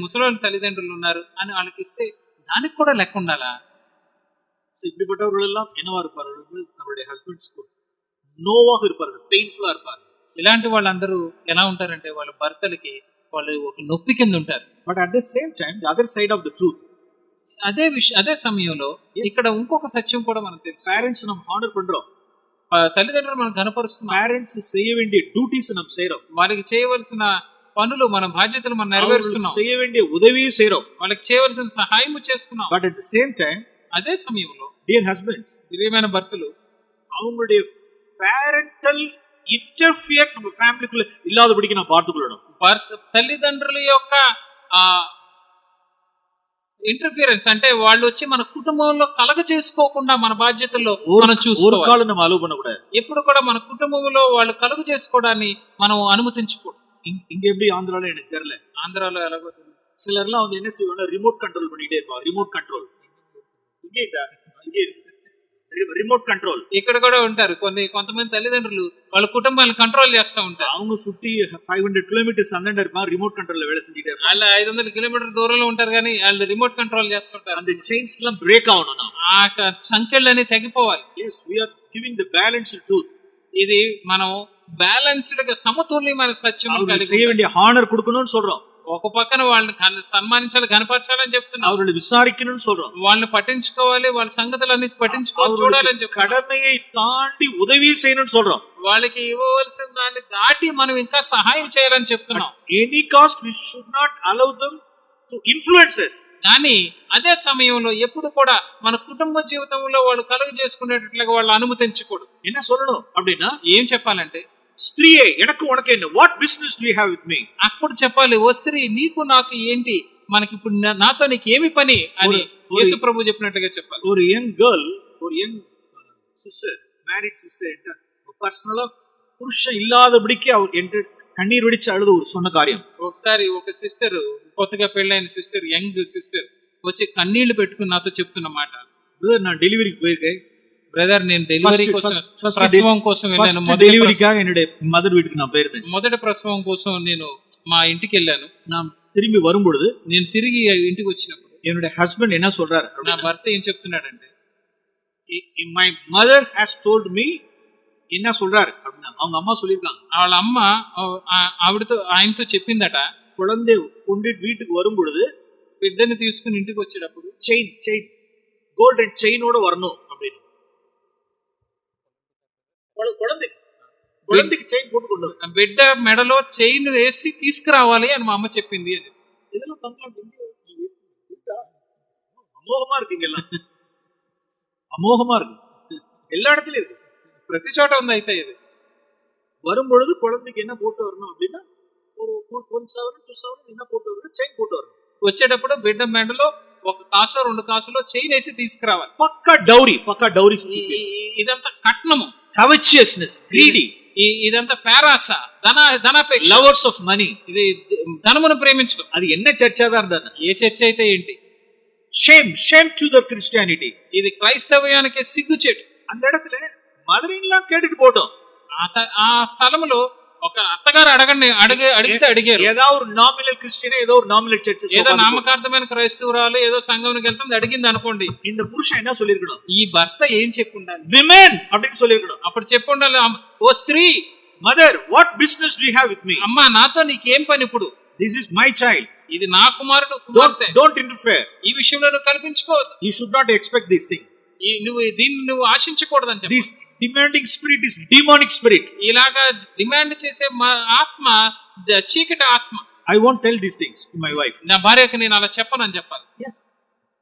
ముసలి తల్లిదండ్రులు ఉన్నారు అని వాళ్ళకి ఇస్తే దానికి కూడా లెక్క ఉండాలా? இப்படிப்பட்டவர்கள் எல்லாம் என்னவா இருப்பார்கள்? தன்னுடைய ஹஸ்பண்ட்ஸ்க்கு நோவாக இருப்பார்கள், பெயின்ஃபுல்லா இருப்பார்கள். ఇలాంటి వాళ్ళందరూ ఎలా ఉంటారంటే వాళ్ళ భర్తలకి వాళ్ళు ఒక నొప్పి కింద ఉంటారు. But at the same time the other side of the truth, అదే సమయంలో ఇక్కడ ఇంకొక సత్యం కూడా మనకు తెలుసు. పేరెంట్స్ நம்ம ஹானர் பண்றோம், తల్లిదండ్రులు మనం కనపరుస్తున్నాం. పేరెంట్స్ செய்ய வேண்டிய டியூட்டிஸ் நம்ம செய்றோம், వారికి చేయవలసిన పనులు మన బాధ్యతలు మనం నెరవేరుస్తున్నాం, செய்ய வேண்டிய உதவியை செய்றோம், వాళ్ళకి చేయవలసిన సహాయం చేస్తున్నాం. But at the same time అదే సమయంలో డియర్ హస్బెండ్, ప్రియమైన భర్తలు, அவங்களுடைய పేరెంటల్ ఇంటర్ఫియర్ நம்ம ఫ్యామిలీக்குள்ள ఇల్లాదబడికి நான் பார்த்துக்கொள்ளணும். తల్లిదండ్రుల యొక్క ఇంటర్ఫియరెన్స్ అంటే వాళ్ళు వచ్చి మన కుటుంబంలో కలగ చేసుకోకుండా మన బాధ్యతల్లో మనం చూసుకోవాలి. நம்ம அலோவ் பண்ணக்கூடாது. ఎప్పుడు కూడా మన కుటుంబంలో వాళ్ళు కలుగు చేసుకోవడాన్ని మనం అనుమతించకూడదు. இங்க எப்படி ஆந்திரால எனக்கு தெரியல, ఆంధ్రాలో ఎలాగో சிலர்லாம் வந்து என்ன செய்வாங்க, ரிமோட் கண்ட்ரோல் பண்ணிட்டே இருப்பாங்க. ரிமோட் கண்ட்ரோல் రిమోట్ కంట్రోల్ ఇక్కడ కూడా ఉంటారు. కొంతమంది తల్లిదండ్రులు వాళ్ళ కుటుంబాలను కంట్రోల్ చేస్తూ ఉంటారు. அவங்க 500 కిలోమీటర్స్ అందండ இருப்பாங்க, రిమోట్ కంట్రోల్ வேலை செஞ்சிட்டே இருப்பாங்க. వాళ్ళు 500 కిలోమీటర్ దూరంలో ఉంటారు కానీ వాళ్ళు రిమోట్ కంట్రోల్ చేస్తుంటారు. அந்த చైన్స్ எல்லாம் బ్రేక్ ஆகணும், ఆ సంఖ్యలన్నీ తగ్గిపోవాలి. yes we are giving the balanced truth. ఇది మనం బ్యాలెన్స్డ్ గా సమతుల్యమైన సత్యం కలిగి செய்ய வேண்டிய ஹானர் கொடுக்கணும்னு சொல்றோம். ఒక పక్కన వాళ్ళని సన్మానించాలి, కనపరచాలని చెప్తున్నాం. அவர்களை விசாரிக்கணும்னு சொல்றோம். వాళ్ళని పట్టించుకోవాలి, వాళ్ళ సంగతులన్నీ పట్టించుకోవాలి, చూడాలని చెప్పి கடமையை தாண்டி ఉదవి చేయணும்னு சொல்றோம். వాళ్ళకి ఇవ్వవలసిన దాన్ని దాటి మనం ఇంకా సహాయం చేయాలని చెప్తున్నాం. Any cost we should not allow them to influence us. కానీ అదే సమయంలో ఎప్పుడు కూడా మన కుటుంబ జీవితంలో వాళ్ళు కలుగు చేసుకునేటట్లుగా వాళ్ళు అనుమతించకూడదు. என்ன சொல்லணும் அப்படின்னா, ఏం చెప్పాలంటే, స్త్రీయే எனக்கு உனக்கு என்ன, what business do you have with me? అప్పుడు చెప్పాలి, ఓ స్త్రీ నీకు నాకు ఏంటి, మనకి ఇప్పుడు నాతో నీకు ఏమి పని అని యేసు ప్రభు చెప్పినట్టుగా చెప్పాలి. ஒரு యంగ్ గర్ల్, ஒரு యంగ్ సిస్టర్, మ్యారీడ్ సిస్టర్ ఎంత పర్సనల్ పురుషன் ఇల్లాదబడికి அவர் என்று కన్నీరు విడిచి అழுது ஒரு சொன்ன காரியம். ఒకసారి ఒక సిస్టర్, కొత్తగా పెళ్ళైన సిస్టర్, యంగ్ సిస్టర్ వచ్చి కన్నీళ్లు పెట్టుకుని నాతో చెప్తున్న మాట, బ్రదర్ நான் டெலிவரிக்கு போயிருக்கேன் బ్రదర్, నేను డెలివరీ కోసం ప్రసవం కోసం వెళ్ళాను. డెలివరీக்காக என்னுடைய మదర్ வீட்டுக்கு நான் போயிருந்தேன். మొదటి ప్రసవం కోసం నేను మా ఇంటికి వెళ్ళాను. நான் திரும்பி வரும்பொழுது, నేను తిరిగి ఇంటికి వచ్చినప్పుడు என்னுடைய హస్బెండ్ என்ன சொல்றாரு, నా భర్త ఏం చెప్తున్నాడంటే, my mother has told me, என்ன சொல்றாரு அப்படின்னா அவங்க అమ్మ சொல்லிருக்காங்க, వాళ్ళ అమ్మ ఆయనతో చెప్పిందట, குழந்தை கொண்டுட்டு வீட்டுக்கு வரும்பொழுது బిడ్డని తీసుకుని ఇంటికి వచ్చేటప్పుడు செயின் கோல்டன் செயினோட வரணும் அப்படின்னு. குழந்தைக்கு செயின் போட்டு கொண்டு வரும், బిడ్డ మెడలో చైన్ వేసి తీసుకురావాలి అని మా అమ్మ చెప్పింది అని. இதெல்லாம் தமிழ்நாடு అమోఘமா இருக்குங்க, எல்லாம் அமோகமா இருக்கு, எல்லா இடத்துலயும் இருக்கு, ప్రతి చోట ఉంది. అయితే ఇది வரும்பொழுது குழந்தைக்கு என்ன போட்டு வரணும் அப்படின்னா, ஒரு 1,000-2,000 என்ன போட்டு வரணும், செயின் போட்டு வரணும். వచ్చేటప్పుడు బిడ్డ మెడలో 1 కాసు 2 కాసులో చైన్ వేసి తీసుకురావాలి. పక్కా డౌరీ ఇదంతా కట్నము, కవచియస్నెస్, గ్రీడీ, ఇదంతా పేరాస, ధనాపేక్ష, లవర్స్ ఆఫ్ మనీ. ఇది ధనమును ప్రేమించడం. అది ఎన్న చర్చదా இருந்தா, ఏ చర్చ అయితే ఏంటి, షేమ్ టు ద క్రిస్టియానిటీ, ఇది క్రైస్తవ్యానికి సిగ్గుచేటు. அந்த இடத்துல మదర్-ఇన్-లా கேட்டுட்டு போட்டோம். ఆ స్థలంలో ఒక అత్తగారు అడిగితే అడిగారు, ఏదో ஒரு నామినల్ క్రిస్టియన్, ఏదో ஒரு నామినల్ చర్చ్, ఏదో నామకార్థమైన క్రైస్తవురాలు ఏదో సంఘానికి వెళ్తుంది, అడిగింది అనుకోండి. இந்த புருஷன் என்ன சொல்லிருக்கணும், ఈ భర్త ఏం చెప్పి ఉండాలి, విమెన్ அப்படின்னு சொல்லிருக்கணும். అప్పుడు చెప్పి ఉండాలి, ఓ స్త్రీ, mother what business do you have with me, అమ్మా నాతో నీకేం పని ఇప్పుడు, దిస్ ఇస్ మై చైల్డ్, ఇది నా కుమార్తె, డోంట్ ఇంటర్ఫియర్, ఈ విషయంలో నువ్వు కల్పించుకోవద్దు, you should not expect this thing, నువ్వు ఆశించకూడదని చెప్పి. This demanding spirit is demonic spirit, ఇలాగా డిమాండ్ చేసే ఆత్మ చీకటి ఆత్మ. I won't tell these things to my wife, నా భార్యకు నేను అలా చెప్పనని చెప్పాలి.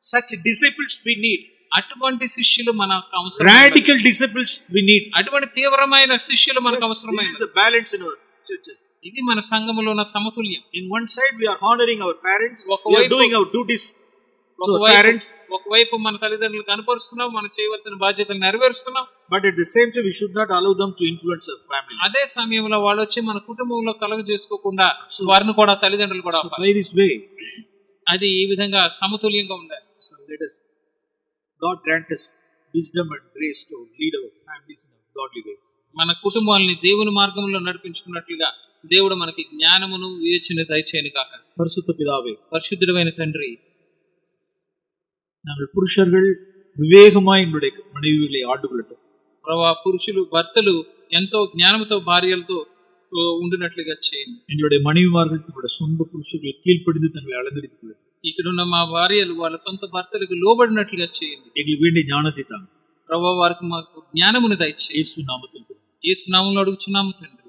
సచ్ డిసిపుల్స్ వి నీడ్, అటువంటి శిష్యులు మనకు అవసరం, రాడికల్ డిసిపుల్స్ వి నీడ్, అటువంటి తీవ్రమైన శిష్యులు మనకు అవసరమైన. Balance in our churches. ఇది మన సంఘములో ఉన్న సమతుల్యం. In one side, we are honoring our parents. We are ఒకవైపు- doing our duties to our parents. ఒకవైపు మన తల్లిదండ్రులు కనపరుస్తున్నాం, మనం చేయవలసిన బాధ్యతలు నెరవేరుస్తున్నాం. But at the same time, we should not allow them to influence our family. అదే సమయంలో వాళ్ళు వచ్చి మన కుటుంబంలో కలుగ చేసుకోకుండా వారిని కూడా తల్లిదండ్రులు కూడా So by this way, అది ఈ విధంగా సమతుల్యంగా ఉండాలి. so let us, God grant us wisdom and grace to lead our families in a godly way. మన కుటుంబాలని దేవుని మార్గంలో నడిపించుకున్నట్లుగా దేవుడు మనకి జ్ఞానమును వివేచన దయచేయను కాక. பரிசுத்த பிதாவே, పరిశుద్ధుడైన తండ్రి, நாங்கள் புருஷர்கள் விவேகமாய் எங்களுடைய மனைவிகளை ஆண்டுகொள்ளட்டும். ప్రభా పురుషులు భర్తలు ఎంతో జ్ఞానంతో భార్యలతో ఉండినట్లుగా చేయండి. எங்களுடைய மனைவிமார்கள் தங்களுடைய சொந்த புருஷர்களை கீழ்ப்படிந்து தங்களை அலங்கரித்துக் கொள்ளட்டும். ఇక్కడున్న మా భార్యలు వాళ్ళ సొంత భర్తలకు లోబడినట్లుగా చేయండి. எங்களுக்கு வேண்டிய ஞானத்தை தாங்க. ప్రభా వారికి మాకు జ్ఞానమును దయచేయండి. இயேசு நாமத்தில் యేసు నామములో అడుగుచున్నాము తండ్రి.